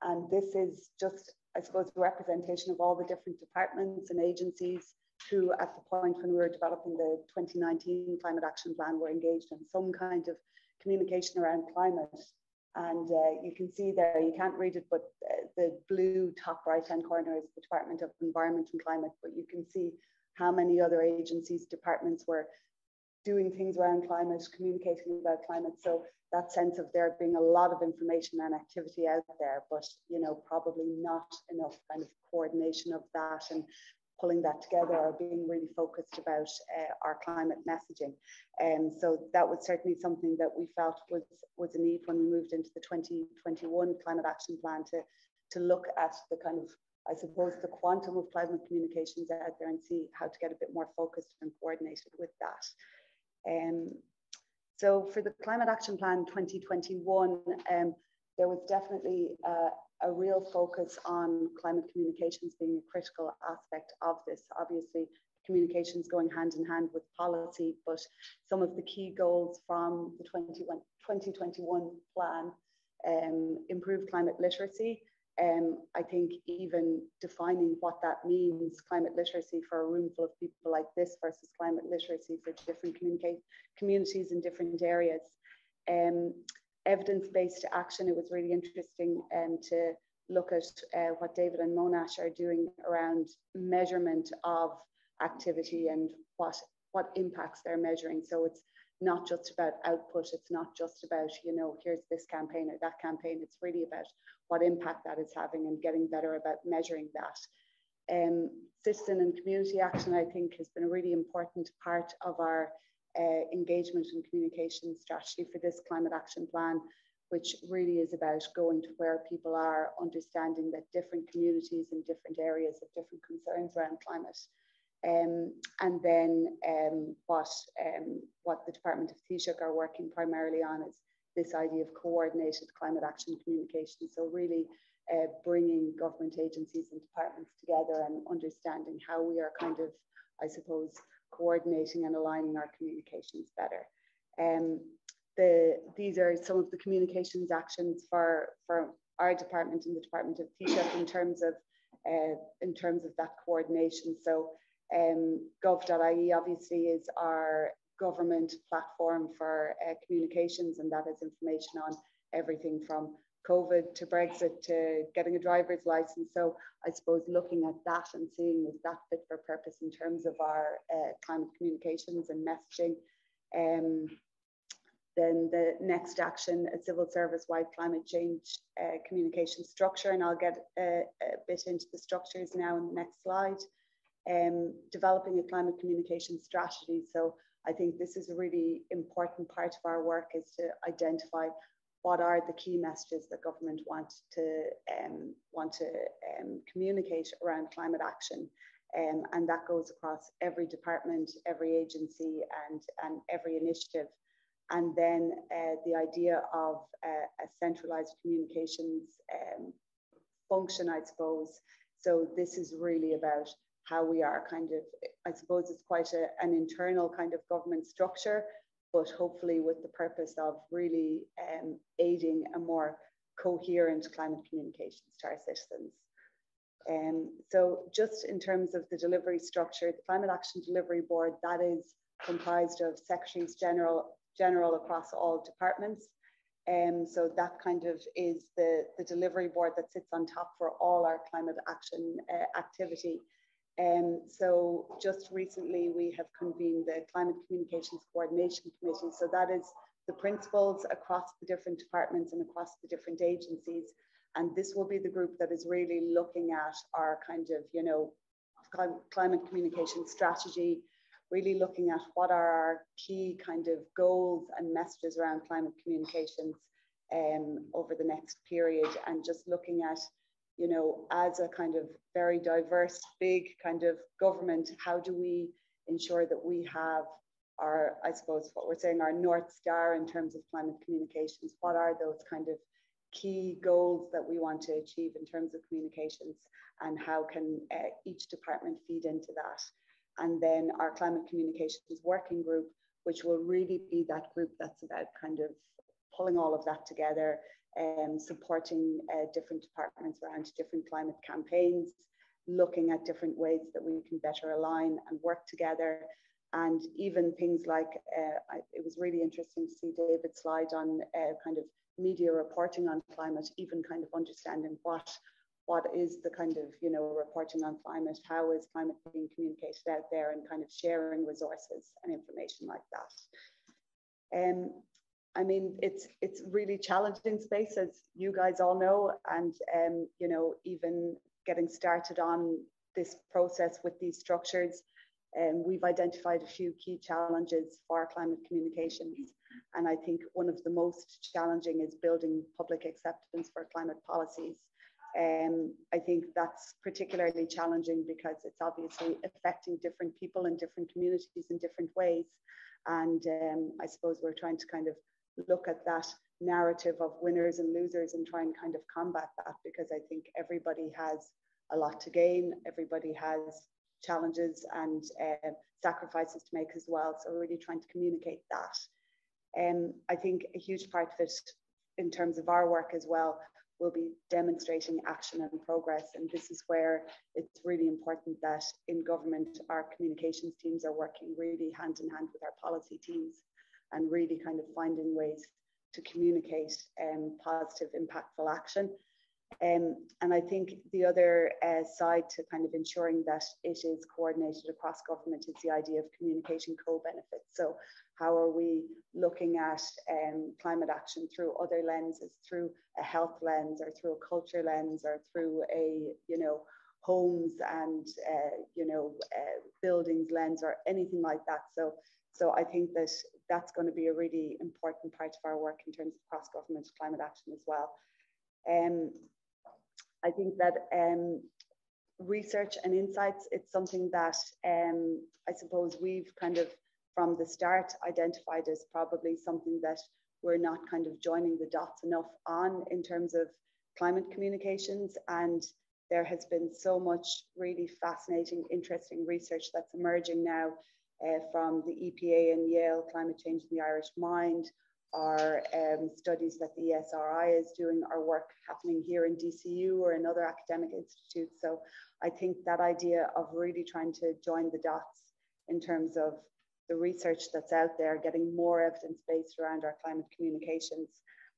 C: and this is just, I suppose, a representation of all the different departments and agencies who, at the point when we were developing the 2019 Climate Action Plan, were engaged in some kind of communication around climate. And you can see there, you can't read it, but the blue top right-hand corner is the Department of Environment and Climate, but you can see how many other agencies, departments were doing things around climate, communicating about climate. So that sense of there being a lot of information and activity out there, but, probably not enough kind of coordination of that and pulling that together, or being really focused about our climate messaging. And so that was certainly something that we felt was a need when we moved into the 2021 Climate Action Plan to look at the kind of, I suppose, the quantum of climate communications out there and see how to get a bit more focused and coordinated with that. So for the Climate Action Plan 2021, there was definitely a real focus on climate communications being a critical aspect of this. Obviously, communications going hand in hand with policy, but some of the key goals from the 2021 plan, improved climate literacy. I think even defining what that means, climate literacy for a room full of people like this versus climate literacy for different communities in different areas. Evidence-based action, it was really interesting to look at what David and Monash are doing around measurement of activity and what impacts they're measuring. So it's not just about output, it's not just about, here's this campaign or that campaign, it's really about what impact that is having and getting better about measuring that. Citizen and community action, I think, has been a really important part of our engagement and communication strategy for this Climate Action Plan, which really is about going to where people are, understanding that different communities in different areas have different concerns around climate. And then what the Department of Taoiseach are working primarily on this idea of coordinated climate action communication. So really bringing government agencies and departments together and understanding how we are kind of, I suppose, coordinating and aligning our communications better. These are some of the communications actions for our department and the Department of Taoiseach in terms of that coordination. So gov.ie obviously is our government platform for communications, and that has information on everything from COVID to Brexit to getting a driver's license. So I suppose looking at that and seeing is that fit for purpose in terms of our climate communications and messaging. Then the next action, a civil service-wide climate change communication structure, and I'll get a bit into the structures now in the next slide. Developing a climate communication strategy. So I think this is a really important part of our work, is to identify what are the key messages that government want to communicate around climate action. And that goes across every department, every agency, and every initiative. And then the idea of a centralized communications function, I suppose. So this is really about how we are kind of, I suppose it's quite an internal kind of government structure, but hopefully with the purpose of really aiding a more coherent climate communications to our citizens. So just in terms of the delivery structure, the Climate Action Delivery Board, that is comprised of Secretaries General across all departments. So that kind of is the delivery board that sits on top for all our climate action activity. So just recently we have convened the Climate Communications Coordination Committee. So that is the principals across the different departments and across the different agencies. And this will be the group that is really looking at our kind of, you know, climate communication strategy, really looking at what are our key kind of goals and messages around climate communications over the next period, and just looking at, you know, as a kind of very diverse, big kind of government, how do we ensure that we have our, I suppose what we're saying, our North Star in terms of climate communications? What are those kind of key goals that we want to achieve in terms of communications, and how can each department feed into that? And then our climate communications working group, which will really be that group that's about kind of pulling all of that together and supporting different departments around different climate campaigns, looking at different ways that we can better align and work together. And even things like, it was really interesting to see David's slide on kind of media reporting on climate, even kind of understanding what is the kind of, you know, reporting on climate, how is climate being communicated out there, and kind of sharing resources and information like that. I mean, it's really challenging space, as you guys all know, and you know, even getting started on this process with these structures, we've identified a few key challenges for climate communications. And I think one of the most challenging is building public acceptance for climate policies. I think that's particularly challenging because it's obviously affecting different people in different communities in different ways. And I suppose we're trying to kind of look at that narrative of winners and losers and try and kind of combat that, because I think everybody has a lot to gain, everybody has challenges and sacrifices to make as well. So really trying to communicate that. I think a huge part of it in terms of our work as well will be demonstrating action and progress. And this is where it's really important that in government, our communications teams are working really hand in hand with our policy teams and really kind of finding ways to communicate positive, impactful action. And I think the other side to kind of ensuring that it is coordinated across government is the idea of communication co-benefits. So how are we looking at climate action through other lenses, through a health lens, or through a culture lens, or through a, you know, homes and, you know, buildings lens, or anything like that. So I think that that's going to be a really important part of our work in terms of cross-government climate action as well. I think that research and insights, it's something that I suppose we've kind of from the start identified as probably something that we're not kind of joining the dots enough on in terms of climate communications. And there has been so much really fascinating, interesting research that's emerging now from the EPA and Yale, Climate Change in the Irish Mind, our studies that the ESRI is doing, our work happening here in DCU or in other academic institutes. So I think that idea of really trying to join the dots in terms of the research that's out there, getting more evidence-based around our climate communications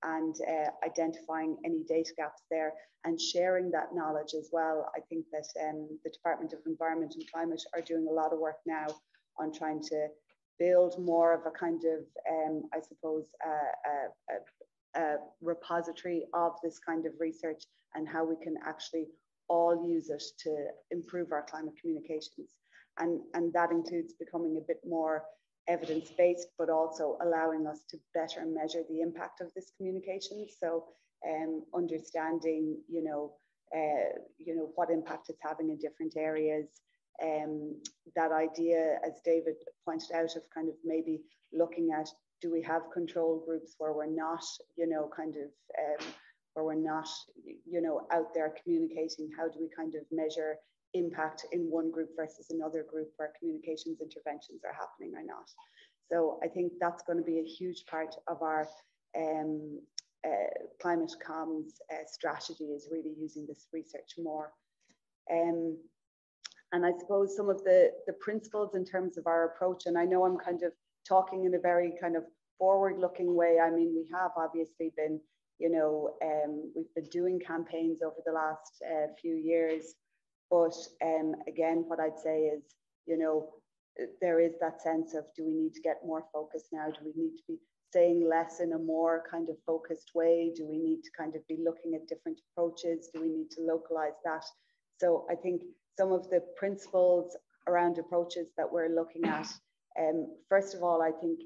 C: and identifying any data gaps there and sharing that knowledge as well. I think that the Department of Environment and Climate are doing a lot of work now on trying to build more of a kind of, I suppose, a repository of this kind of research and how we can actually all use it to improve our climate communications. And that includes becoming a bit more evidence-based, but also allowing us to better measure the impact of this communication. So understanding, what impact it's having in different areas. That idea, as David pointed out, of kind of maybe looking at, do we have control groups where we're not, where we're not, out there communicating? How do we kind of measure impact in one group versus another group where communications interventions are happening or not? So I think that's going to be a huge part of our climate comms strategy, is really using this research more. And I suppose some of the principles in terms of our approach, and I know I'm kind of talking in a very kind of forward-looking way. I mean, we have obviously been, we've been doing campaigns over the last few years, but again, what I'd say is, there is that sense of, do we need to get more focused now? Do we need to be saying less in a more kind of focused way? Do we need to kind of be looking at different approaches? Do we need to localize that? So I think some of the principles around approaches that we're looking at, first of all, I think,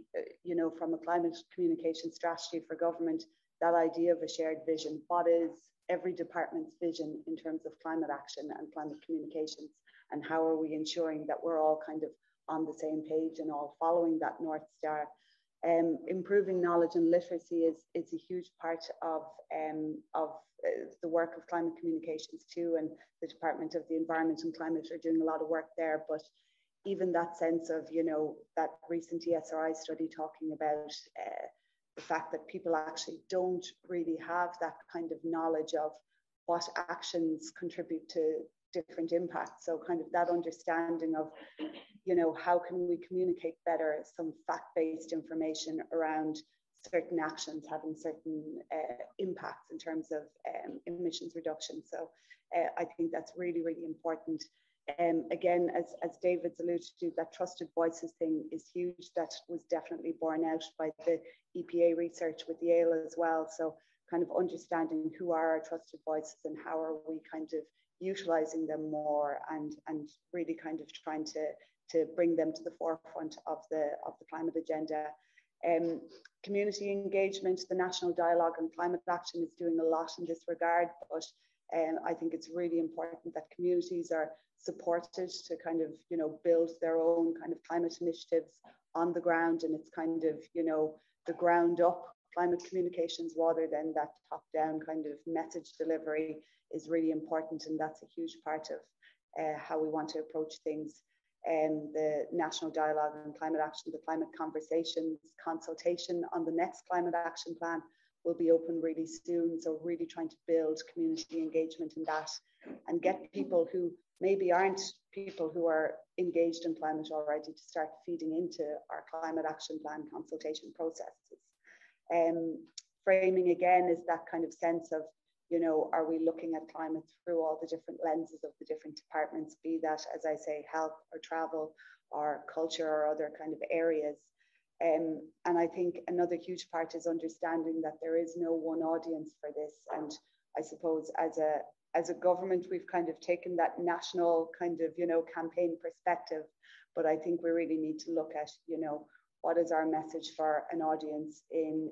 C: from a climate communication strategy for government, that idea of a shared vision. What is every department's vision in terms of climate action and climate communications? And how are we ensuring that we're all kind of on the same page and all following that North Star? Improving knowledge and literacy is a huge part of the work of climate communications too, and the Department of the Environment and Climate are doing a lot of work there. But even that sense of, that recent ESRI study talking about the fact that people actually don't really have that kind of knowledge of what actions contribute to different impacts. So kind of that understanding of, how can we communicate better some fact-based information around certain actions having certain impacts in terms of emissions reduction. So I think that's really, really important. Again, as David's alluded to, that trusted voices thing is huge. That was definitely borne out by the EPA research with Yale as well. So kind of understanding who are our trusted voices and how are we kind of utilizing them more, and really kind of trying to bring them to the forefront of the climate agenda. Community engagement, the National Dialogue on Climate Action is doing a lot in this regard, but I think it's really important that communities are supported to kind of, build their own kind of climate initiatives on the ground, and it's kind of, the ground up climate communications rather than that top down kind of message delivery is really important, and that's a huge part of how we want to approach things. The National Dialogue on Climate Action, the Climate Conversations consultation on the next Climate Action Plan will be open really soon. So really trying to build community engagement in that and get people who maybe aren't people who are engaged in climate already to start feeding into our Climate Action Plan consultation processes. Framing again is that kind of sense of, are we looking at climate through all the different lenses of the different departments, be that, as I say, health or travel or culture or other kind of areas. And I think another huge part is understanding that there is no one audience for this. And I suppose as a government, we've kind of taken that national kind of, campaign perspective, but I think we really need to look at, what is our message for an audience in,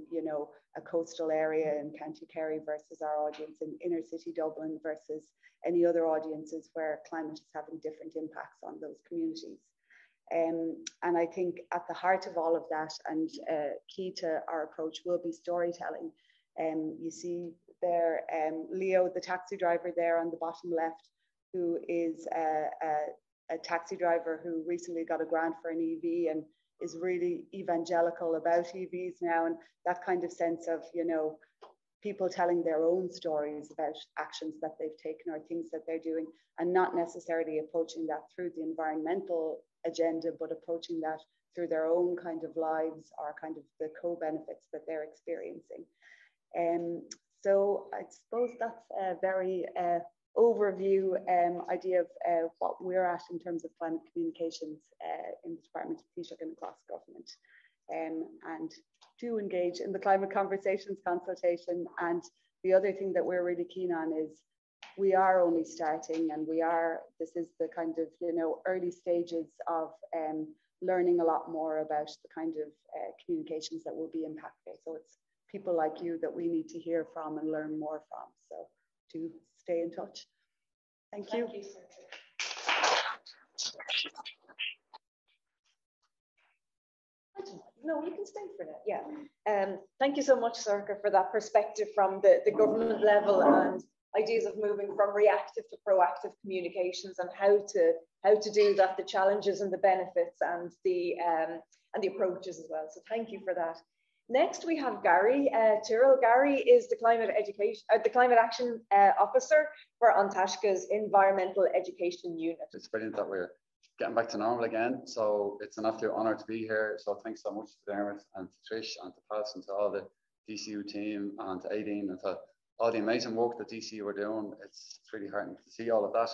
C: a coastal area in County Kerry versus our audience in inner city Dublin versus any other audiences where climate is having different impacts on those communities. And I think at the heart of all of that, and key to our approach, will be storytelling. You see there Leo, the taxi driver there on the bottom left, who is a taxi driver who recently got a grant for an EV and is really evangelical about EVs now, and that kind of sense of, you know, people telling their own stories about actions that they've taken or things that they're doing, and not necessarily approaching that through the environmental agenda, but approaching that through their own kind of lives or kind of the co-benefits that they're experiencing. So I suppose that's a very overview idea of what we're at in terms of climate communications in the Department of Taoiseach and across government. And do engage in the climate conversations consultation. And the other thing that we're really keen on is we are only starting, and this is the kind of, you know, early stages of learning a lot more about the kind of communications that will be impactful. So it's people like you that we need to hear from and learn more from. So do stay in touch. Thank you.
A: Thank you, Sorcha. No, you can stay for that. Yeah. Thank you so much, Sorcha, for that perspective from the government level and ideas of moving from reactive to proactive communications and how to do that, the challenges and the benefits and the approaches as well. So thank you for that. Next, we have Gary Tyrrell. Gary is the climate action officer for Taisce's environmental education unit.
D: It's brilliant that we're getting back to normal again. So it's an absolute honour to be here. So thanks so much to Dermot and to Trish and to Taisce and to all the DCU team and to Aideen and to all the amazing work that DCU are doing. It's really heartening to see all of that.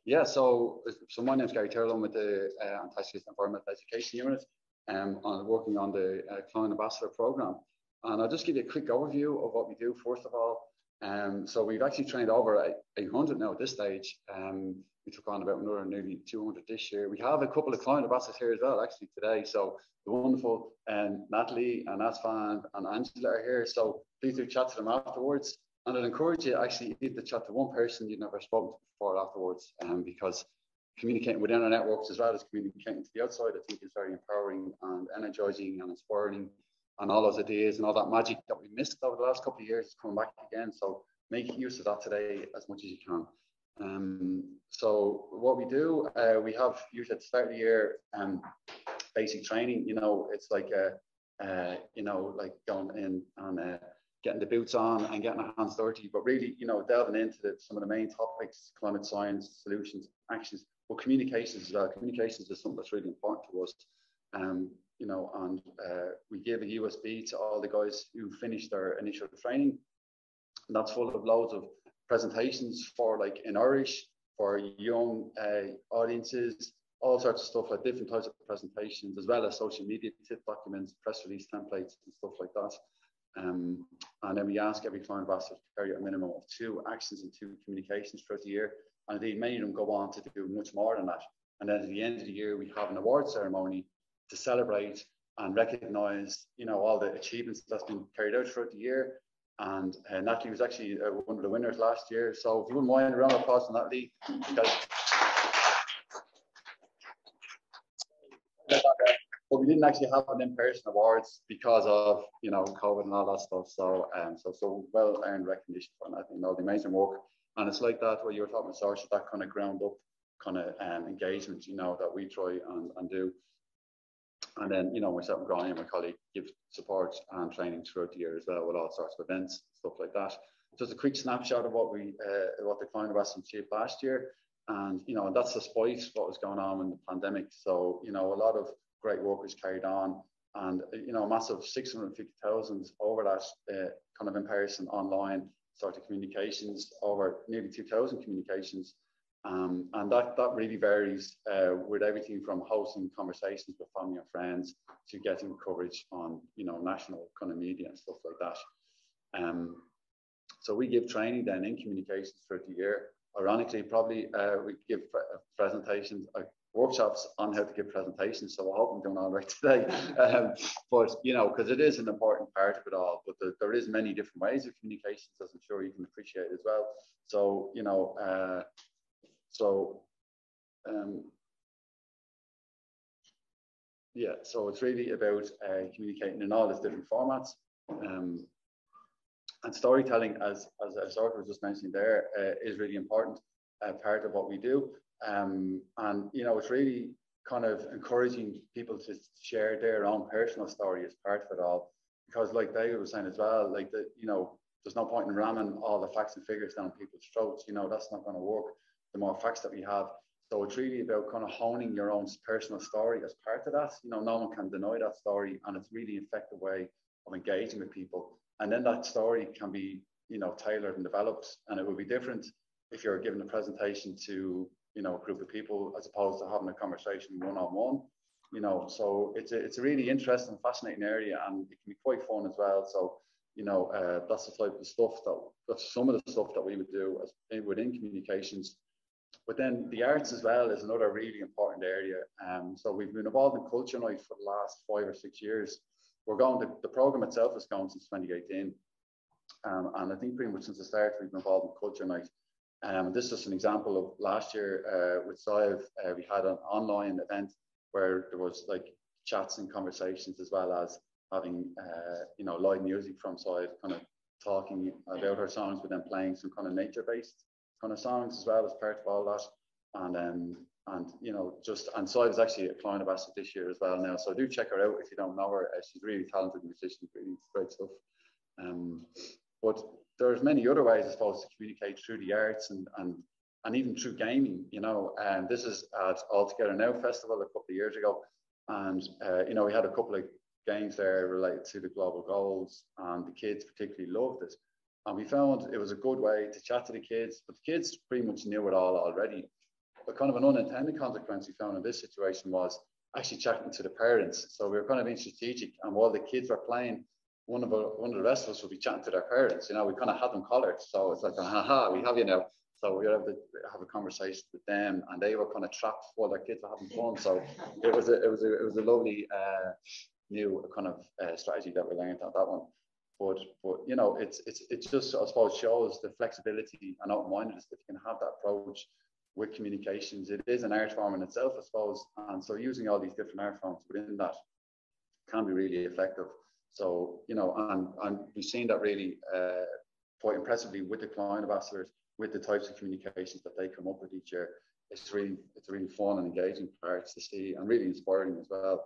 D: Yeah, so my name is Gary Tyrrell. I'm with the Taisce's environmental education unit. Working on the Client Ambassador Programme. And I'll just give you a quick overview of what we do, first of all. So we've actually trained over 800 now at this stage. We took on about another nearly 200 this year. We have a couple of client ambassadors here as well, actually, today. So the wonderful Natalie and Asfan and Angela are here. So please do chat to them afterwards. And I'd encourage you actually either to chat to one person you've never spoken to before afterwards, because communicating within our networks as well as communicating to the outside, I think is very empowering and energizing and inspiring, and all those ideas and all that magic that we missed over the last couple of years is coming back again. So make use of that today as much as you can. So what we do, we have usually at the start of the year basic training. You know, it's like you know, like going in and getting the boots on and getting our hands dirty, but really, you know, delving into some of the main topics: climate science, solutions, actions. Well, communications as well. Communications is something that's really important to us. You know, and we give a USB to all the guys who finished their initial training. And that's full of loads of presentations for, like, in Irish, for young audiences, all sorts of stuff, like different types of presentations, as well as social media tip documents, press release templates and stuff like that. And then we ask every client ambassador to carry out a minimum of 2 actions and 2 communications throughout the year. And indeed, many of them go on to do much more than that. And then at the end of the year, we have an award ceremony to celebrate and recognise, you know, all the achievements that's been carried out throughout the year. And Natalie was actually one of the winners last year. So if you wouldn't mind a round of applause for Natalie. But we didn't actually have an in-person awards because of, you know, COVID and all that stuff. So so well-earned recognition for Natalie and all the amazing work. And it's like that, what you were talking about, Sorcha, that kind of ground up kind of engagement, you know, that we try and do. And then, you know, myself and Grania, my colleague, give support and training throughout the year as well with all sorts of events, stuff like that. Just a quick snapshot of what the client ambassador achieved last year. And, you know, that's despite what was going on in the pandemic. So, you know, a lot of great work was carried on, and, you know, a massive 650,000 over that kind of in person, online sort of communications, over nearly 2,000 communications. And that really varies with everything from hosting conversations with family and friends to getting coverage on, you know, national kind of media and stuff like that. So we give training then in communications throughout the year. Ironically, probably we give presentations, workshops on how to give presentations. So I hope I'm doing all right today. But, you know, because it is an important part of it all, but there is many different ways of communications, as I'm sure you can appreciate as well. So, you know, so Yeah, so it's really about communicating in all its different formats. And storytelling, as Sorcha was just mentioning there, is really important part of what we do. And, you know, it's really kind of encouraging people to share their own personal story as part of it all. Because like David was saying as well, like, you know, there's no point in ramming all the facts and figures down people's throats. You know, that's not going to work. The more facts that we have. So it's really about kind of honing your own personal story as part of that. You know, no one can deny that story, and it's really an effective way of engaging with people. And then that story can be, you know, tailored and developed, and it will be different if you're giving a presentation to, you know, a group of people as opposed to having a conversation one-on-one. You know, so it's a really interesting, fascinating area, and it can be quite fun as well. So, you know, that's the type of stuff that's some of the stuff that we would do within communications. But then the arts as well is another really important area. So we've been involved in Culture Night for the last 5 or 6 years. The program itself has gone since 2018. And I think pretty much since the start, we've been involved in Culture Night. This is just an example of last year with SIVE. We had an online event where there was like chats and conversations, as well as having, you know, live music from SIVE, kind of talking about our songs, but then playing some kind of nature-based kind of songs as well as part of all that. And you know, and SIVE is actually a client ambassador this year as well now, so do check her out if you don't know her. She's a really talented musician, really great stuff. But there's many other ways, I suppose, to communicate through the arts and even through gaming, you know. And this is at All Together Now Festival a couple of years ago, and you know, we had a couple of games there related to the global goals, and the kids particularly loved it. And we found it was a good way to chat to the kids, but the kids pretty much knew it all already. But kind of an unintended consequence we found in this situation was actually chatting to the parents. So we were kind of being strategic, and while the kids were playing, one of the rest of us would be chatting to their parents. You know, we kind of had them collared, so it's like, haha, we have you now. So we were able to have a conversation with them, and they were kind of trapped while their kids were having fun. So it was a lovely new kind of strategy that we learned on that one. But you know, it's just, I suppose, shows the flexibility and open-mindedness that you can have that approach with communications. It is an art form in itself, I suppose, and so using all these different art forms within that can be really effective. So, you know, and we've seen that really quite impressively with the client ambassadors, with the types of communications that they come up with each year. It's really fun and engaging parts to see, and really inspiring as well.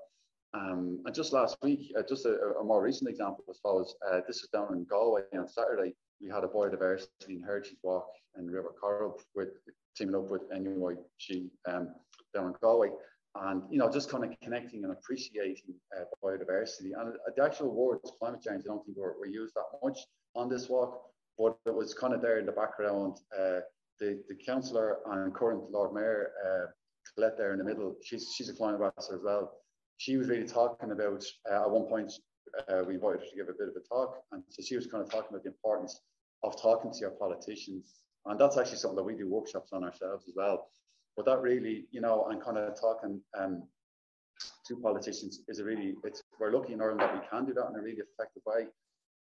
D: And just last week, just a more recent example, I suppose, this was down in Galway on Saturday. We had a biodiversity and heritage walk in River Corrib teaming up with NUIG down in Galway. And, you know, just kind of connecting and appreciating biodiversity. And the actual words climate change, I don't think were used that much on this walk, but it was kind of there in the background. The councillor and current Lord Mayor, Colette, there in the middle, she's a client ambassador as well. She was really talking about, at one point, we invited her to give a bit of a talk. And so she was kind of talking about the importance of talking to your politicians. And that's actually something that we do workshops on ourselves as well. But that really, you know, and kind of talking to politicians is we're lucky in Ireland that we can do that in a really effective way.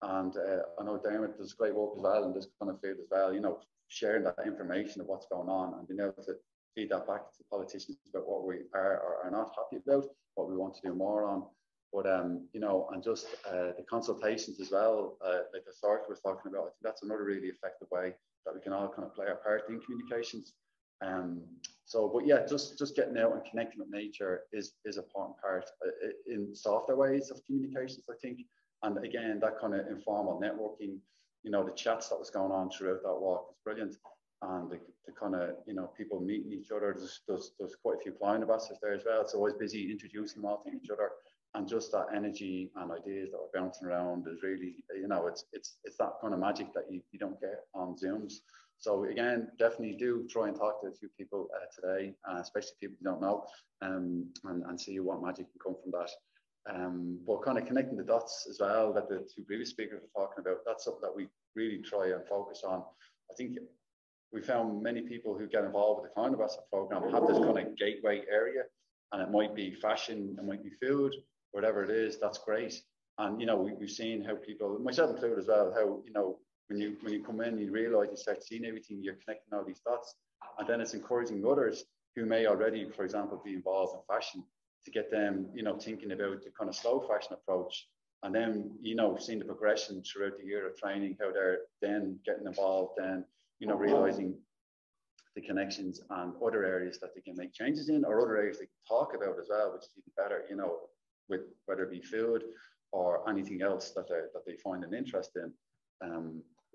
D: And I know Dermot does great work as well in this kind of field as well, you know, sharing that information of what's going on and being able to feed that back to politicians about what we are or are not happy about, what we want to do more on. But, you know, and just the consultations as well, like the Sorcha was talking about, I think that's another really effective way that we can all kind of play our part in communications. But yeah, just getting out and connecting with nature is an important part in softer ways of communications, I think. And again, that kind of informal networking, you know, the chats that was going on throughout that walk was brilliant. And the kind of, you know, people meeting each other. There's quite a few client ambassadors there as well. It's always busy introducing them all to each other. And just that energy and ideas that are bouncing around is really, you know, it's that kind of magic that you don't get on Zooms. So again, definitely do try and talk to a few people today, especially people you don't know, and see what magic can come from that. But kind of connecting the dots as well that the two previous speakers were talking about, that's something that we really try and focus on. I think we found many people who get involved with the client ambassador program have this kind of gateway area, and it might be fashion, it might be food, whatever it is, that's great. And, you know, we've seen how people, myself included as well, how, you know, when you come in, you realise you start seeing everything, you're connecting all these dots, and then it's encouraging others who may already, for example, be involved in fashion, to get them, you know, thinking about the kind of slow fashion approach, and then, you know, seeing the progression throughout the year of training, how they're then getting involved, and, you know, realizing the connections and other areas that they can make changes in, or other areas they can talk about as well, which is even better, you know, with whether it be food or anything else that they find an interest in.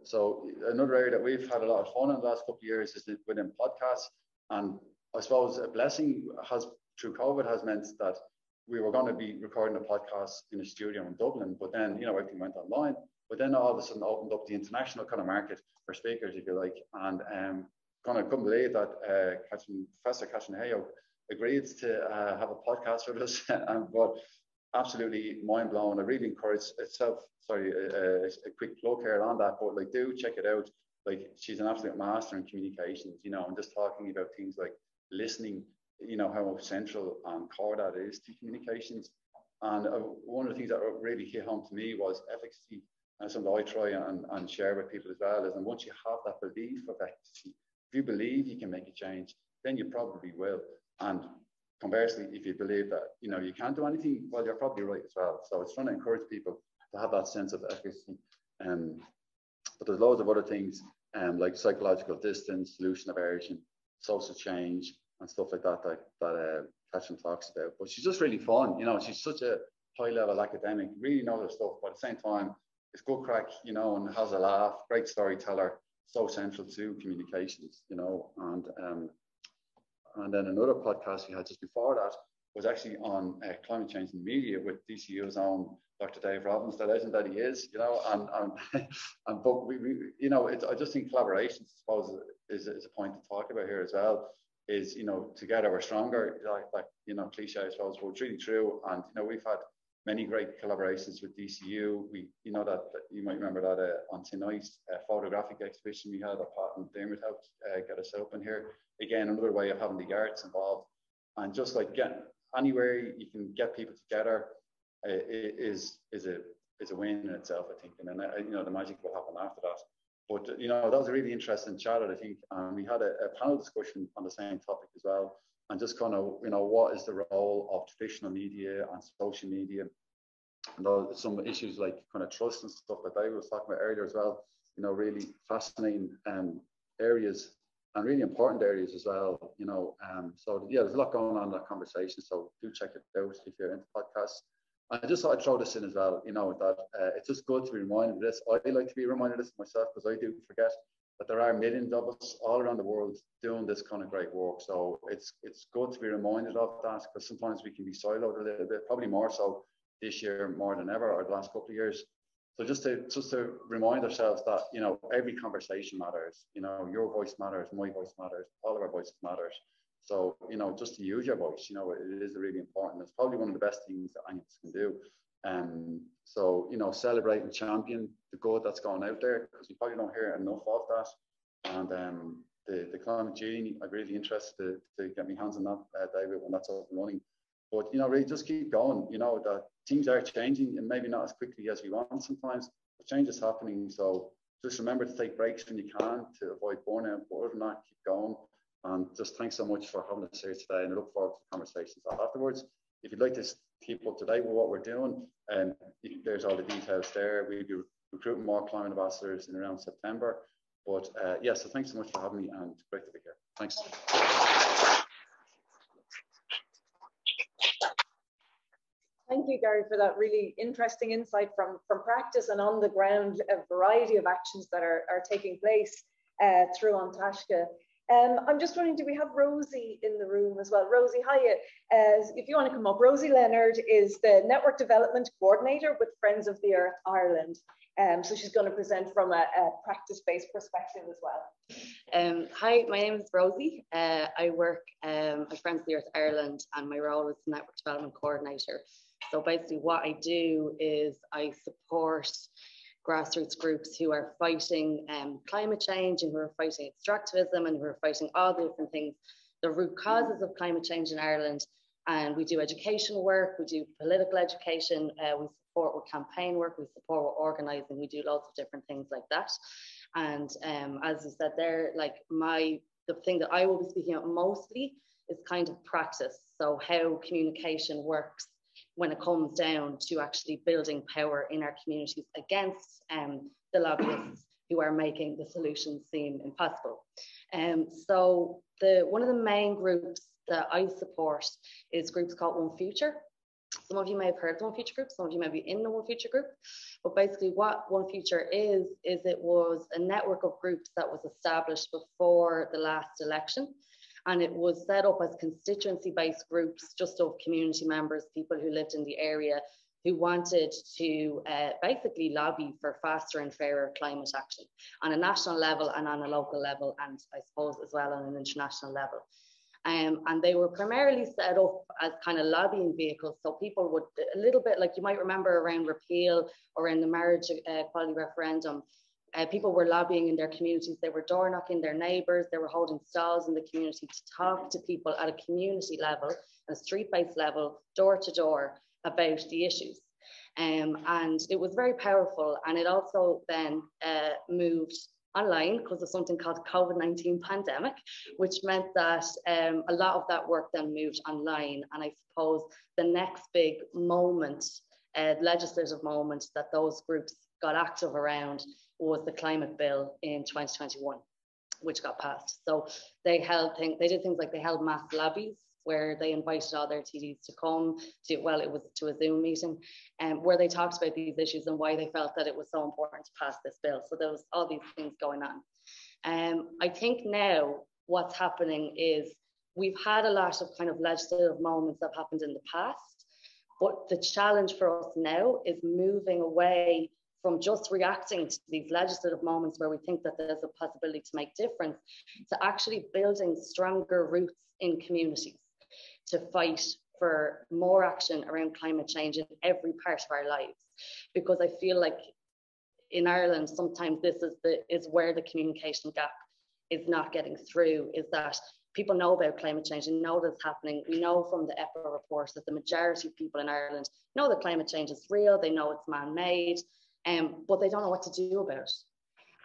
D: So another area that we've had a lot of fun in the last couple of years is within podcasts. And I suppose a blessing has, through COVID, has meant that we were going to be recording a podcast in a studio in Dublin, but then, you know, everything went online. But then all of a sudden opened up the international kind of market for speakers, if you like. And kind of couldn't believe that Professor Catherine Hayo agreed to have a podcast with us. But absolutely mind blown. I really encourage itself. Sorry, a quick plug here on that, but like, do check it out. Like, she's an absolute master in communications, you know, and just talking about things like listening, you know, how central and core that is to communications. And one of the things that really hit home to me was efficacy, and something I try and share with people as well. Is, and once you have that belief of efficacy, if you believe you can make a change, then you probably will. And conversely, if you believe that, you know, you can't do anything, well, you're probably right as well. So it's trying to encourage people to have that sense of efficacy. But there's loads of other things, like psychological distance, solution aversion, social change, and stuff like that that Catherine talks about. But she's just really fun, you know. She's such a high-level academic, really knows her stuff, but at the same time, it's good crack, you know, and has a laugh, great storyteller, so central to communications, you know. And then another podcast we had just before that was actually on climate change in the media with DCU's own Dr. David Holmes, the legend that he is, you know. But we you know, I just think collaboration, I suppose, is a point to talk about here as well. Is, you know, together we're stronger, like you know, cliche, I suppose, but it's really true. And, you know, we've had many great collaborations with DCU. We, you know, that you might remember that on tonight's photographic exhibition we had, that Pat and Dermot helped get us open here. Again, another way of having the arts involved, and just like getting anywhere you can get people together is a win in itself, I think. And then, you know, the magic will happen after that. But, you know, that was a really interesting chat, I think. And we had a panel discussion on the same topic as well. And just kind of, you know, what is the role of traditional media and social media? And some issues like kind of trust and stuff that David was talking about earlier as well. You know, really fascinating areas and really important areas as well, you know. So, yeah, there's a lot going on in that conversation. So do check it out if you're into podcasts. I just thought I'd throw this in as well, you know, that it's just good to be reminded of this. I like to be reminded of this myself, because I do forget that there are millions of us all around the world doing this kind of great work. So it's good to be reminded of that, because sometimes we can be siloed a little bit, probably more so this year more than ever, or the last couple of years. So just to remind ourselves that, you know, every conversation matters. You know, your voice matters, my voice matters, all of our voices matters. So, you know, just to use your voice, you know, it is really important. It's probably one of the best things that any of us can do. So, you know, celebrate and champion the good that's going out there, because we probably don't hear enough of that. And the climate genie, I'm really interested to get my hands on that, David, when that's up and running. But, you know, really just keep going. You know, that things are changing, and maybe not as quickly as we want sometimes, but change is happening. So just remember to take breaks when you can to avoid burnout. But other than that, keep going. And just thanks so much for having us here today, and I look forward to the conversations afterwards. If you'd like to keep up to date with what we're doing, there's all the details there. We'll be recruiting more climate ambassadors in around September. But yeah, so thanks so much for having me, and great to be here. Thanks.
A: Thank you, Gary, for that really interesting insight from practice and on the ground, a variety of actions that are taking place through on Taisce. I'm just wondering, do we have Rosi in the room as well? Rosi, hiya. If you want to come up, Rosi Leonard is the Network Development Coordinator with Friends of the Earth Ireland. So she's going to present from a practice-based perspective as well.
E: Hi, my name is Rosi. I work at Friends of the Earth Ireland, and my role is Network Development Coordinator. So basically what I do is I support grassroots groups who are fighting climate change, and who are fighting extractivism, and who are fighting all the different things, the root causes of climate change in Ireland. And we do education work, we do political education, we support with campaign work, we support with organising, we do lots of different things like that. And as you said there, like my the thing that I will be speaking about mostly is kind of practice. So how communication works when it comes down to actually building power in our communities against the lobbyists who are making the solutions seem impossible. So one of the main groups that I support is groups called One Future. Some of you may have heard of the One Future group, some of you may be in the One Future group, but basically what One Future is it was a network of groups that was established before the last election. And it was set up as constituency-based groups, just of community members, people who lived in the area, who wanted to basically lobby for faster and fairer climate action on a national level and on a local level, and I suppose as well on an international level. And they were primarily set up as kind of lobbying vehicles. So people would, a little bit like you might remember around repeal or in the marriage equality referendum, people were lobbying in their communities. They were door knocking their neighbours. They were holding stalls in the community to talk to people at a community level, a street-based level, door to door about the issues. And it was very powerful. And it also then moved online because of something called COVID-19 pandemic, which meant that a lot of that work then moved online. And I suppose the next big moment, legislative moment that those groups got active around was the climate bill in 2021, which got passed. So they did things like they held mass lobbies where they invited all their TDs to come to, well, it was to a Zoom meeting, where they talked about these issues and why they felt that it was so important to pass this bill. So there was all these things going on. I think now what's happening is we've had a lot of kind of legislative moments that happened in the past, but the challenge for us now is moving away from just reacting to these legislative moments where we think that there's a possibility to make difference, to actually building stronger roots in communities to fight for more action around climate change in every part of our lives. Because I feel like in Ireland, sometimes this is where the communication gap is not getting through, is that people know about climate change and know that it's happening. We know from the EPA report that the majority of people in Ireland know that climate change is real, they know it's man-made, but they don't know what to do about it.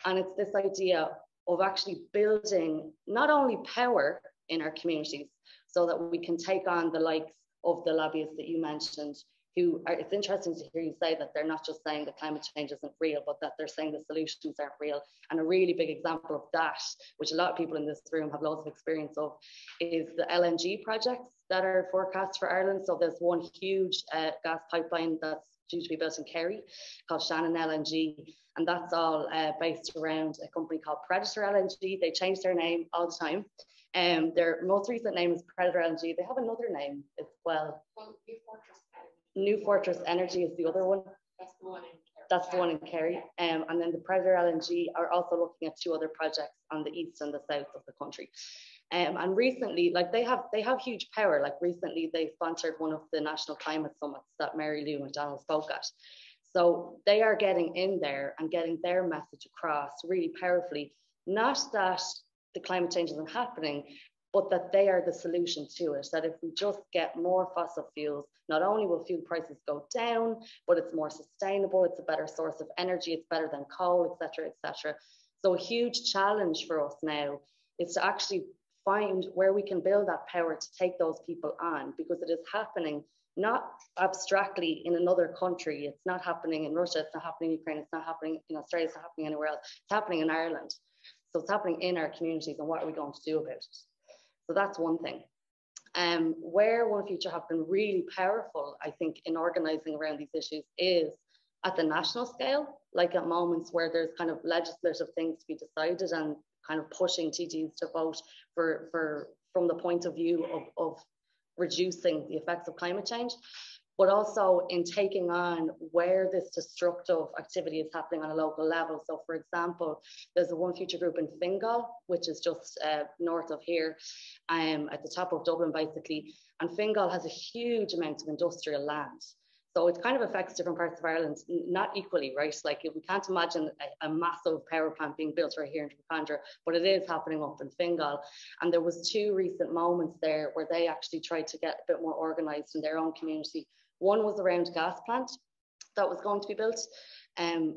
E: And it's this idea of actually building not only power in our communities so that we can take on the likes of the lobbyists that you mentioned, who are, it's interesting to hear you say that they're not just saying that climate change isn't real, but that they're saying the solutions aren't real. And a really big example of that, which a lot of people in this room have loads of experience of, is the LNG projects that are forecast for Ireland. So there's one huge gas pipeline that's due to be built in Kerry called Shannon LNG. And that's all based around a company called Predator LNG. They change their name all the time. Their most recent name is Predator LNG. They have another name as well. New Fortress Energy is the other one. That's the one in Kerry. And then the Predator LNG are also looking at two other projects on the east and the south of the country. And recently, like they have huge power. Like recently, they sponsored one of the national climate summits that Mary Lou McDonald spoke at. So they are getting in there and getting their message across really powerfully. Not that the climate change isn't happening, but that they are the solution to it. That if we just get more fossil fuels, not only will fuel prices go down, but it's more sustainable, it's a better source of energy, it's better than coal, etc., etc. So a huge challenge for us now is to actually find where we can build that power to take those people on, because it is happening not abstractly in another country. It's not happening in Russia, it's not happening in Ukraine, it's not happening in Australia, it's not happening anywhere else. It's happening in Ireland. So it's happening in our communities, and what are we going to do about it? So that's one thing. Where One Future have been really powerful, I think, in organising around these issues is at the national scale, like at moments where there's kind of legislative things to be decided and kind of pushing TDs to vote from the point of view of reducing the effects of climate change, but also in taking on where this destructive activity is happening on a local level. So for example, there's a One Future group in Fingal, which is just north of here, at the top of Dublin basically, and Fingal has a huge amount of industrial land. So it kind of affects different parts of Ireland, not equally, right? Like we can't imagine a massive power plant being built right here in Drumcondra, but it is happening up in Fingal. And there was two recent moments there where they actually tried to get a bit more organised in their own community. One was around a gas plant that was going to be built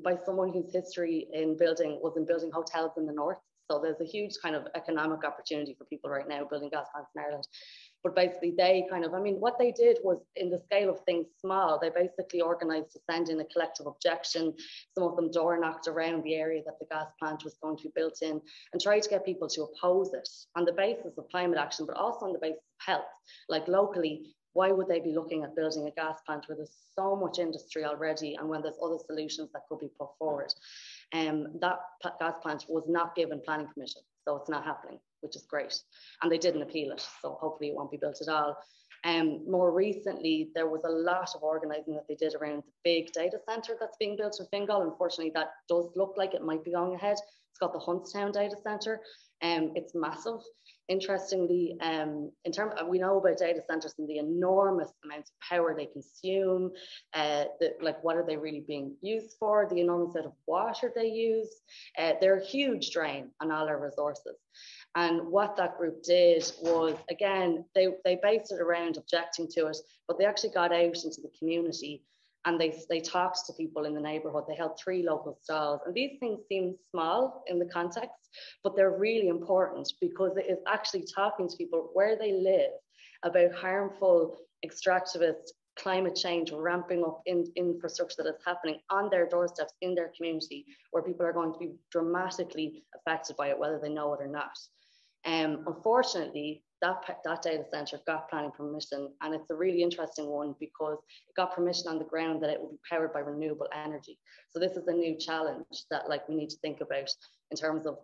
E: by someone whose history in building hotels in the north. So there's a huge kind of economic opportunity for people right now building gas plants in Ireland. But basically they kind of, I mean, what they did was, in the scale of things small, they basically organised to send in a collective objection. Some of them door knocked around the area that the gas plant was going to be built in and tried to get people to oppose it on the basis of climate action, but also on the basis of health. Like locally, why would they be looking at building a gas plant where there's so much industry already and when there's other solutions that could be put forward? That gas plant was not given planning permission, so it's not happening, which is great. And they didn't appeal it, so hopefully it won't be built at all. More recently, there was a lot of organising that they did around the big data centre that's being built in Fingal. Unfortunately, that does look like it might be going ahead. It's got the Huntstown data centre. It's massive. Interestingly, in terms of, we know about data centres and the enormous amounts of power they consume, like what are they really being used for, the enormous amount of water they use. They're a huge drain on all our resources. And what that group did was, again, they based it around objecting to it, but they actually got out into the community and they talked to people in the neighbourhood. They held 3 local stalls. And these things seem small in the context, but they're really important because it is actually talking to people where they live about harmful, extractivist, climate change ramping up in infrastructure that is happening on their doorsteps in their community, where people are going to be dramatically affected by it, whether they know it or not. Unfortunately, that data centre got planning permission, and it's a really interesting one because it got permission on the ground that it will be powered by renewable energy. So this is a new challenge that, like, we need to think about in terms of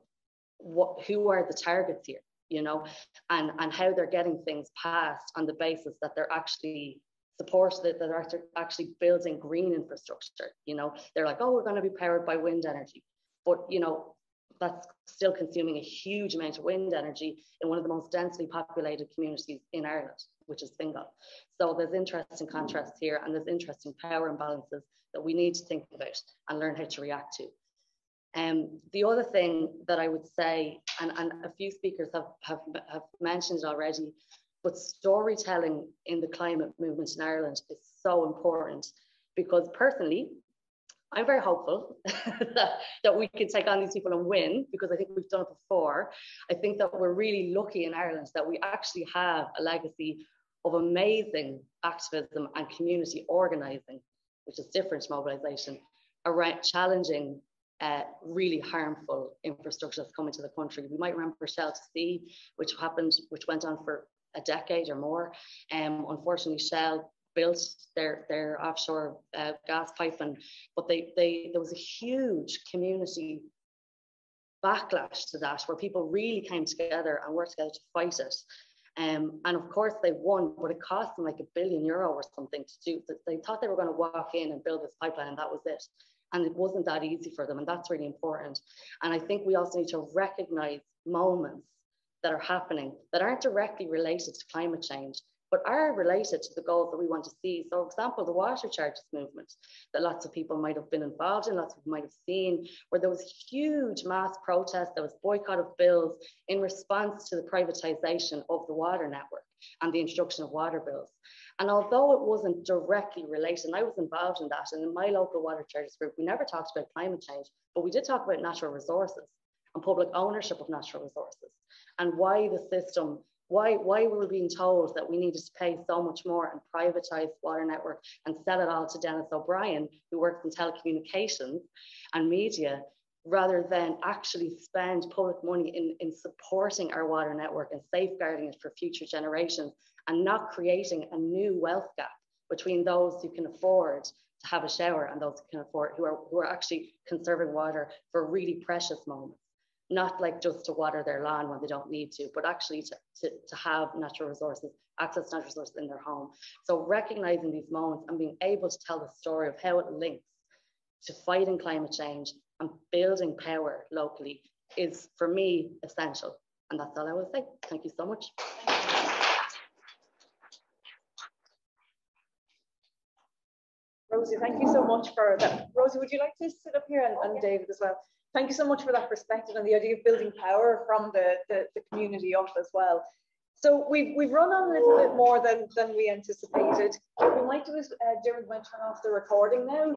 E: who are the targets here, you know, and how they're getting things passed on the basis that they're actually supported, that they're actually building green infrastructure. You know, they're like, oh, we're going to be powered by wind energy, but you know, that's still consuming a huge amount of wind energy in one of the most densely populated communities in Ireland, which is Fingal. So there's interesting contrasts here, and there's interesting power imbalances that we need to think about and learn how to react to. The other thing that I would say, and a few speakers have mentioned it already, but storytelling in the climate movement in Ireland is so important, because personally, I'm very hopeful that we can take on these people and win, because I think we've done it before. I think that we're really lucky in Ireland that we actually have a legacy of amazing activism and community organising, which is different to mobilisation, around challenging really harmful infrastructure that's coming to the country. We might remember Shell to Sea, which went on for a decade or more. Unfortunately, Shell built their offshore gas pipe, but there was a huge community backlash to that, where people really came together and worked together to fight it. And of course they won, but it cost them like €1 billion or something to do. They thought they were going to walk in and build this pipeline and that was it. And it wasn't that easy for them, and that's really important. And I think we also need to recognize moments that are happening that aren't directly related to climate change, but are related to the goals that we want to see. So, for example, the water charges movement that lots of people might have been involved in, lots of people might have seen, where there was huge mass protest, there was boycott of bills in response to the privatisation of the water network and the introduction of water bills. And although it wasn't directly related, and I was involved in that, and in my local water charges group, we never talked about climate change, but we did talk about natural resources and public ownership of natural resources, and why the system, why we were being told that we needed to pay so much more and privatise water network and sell it all to Dennis O'Brien, who works in telecommunications and media, rather than actually spend public money in supporting our water network and safeguarding it for future generations, and not creating a new wealth gap between those who can afford to have a shower and those who can afford, who are actually conserving water for really precious moments. Not like just to water their lawn when they don't need to, but actually to have natural resources, access to natural resources in their home. So recognizing these moments and being able to tell the story of how it links to fighting climate change and building power locally is, for me, essential. And that's all I will say. Thank you so much.
A: Rosie, thank you so much for that. Rosie, would you like to sit up here, and David as well? Thank you so much for that perspective and the idea of building power from the community up as well. So we've run on a little bit more than we anticipated. What we might do is Dermot might turn off the recording now.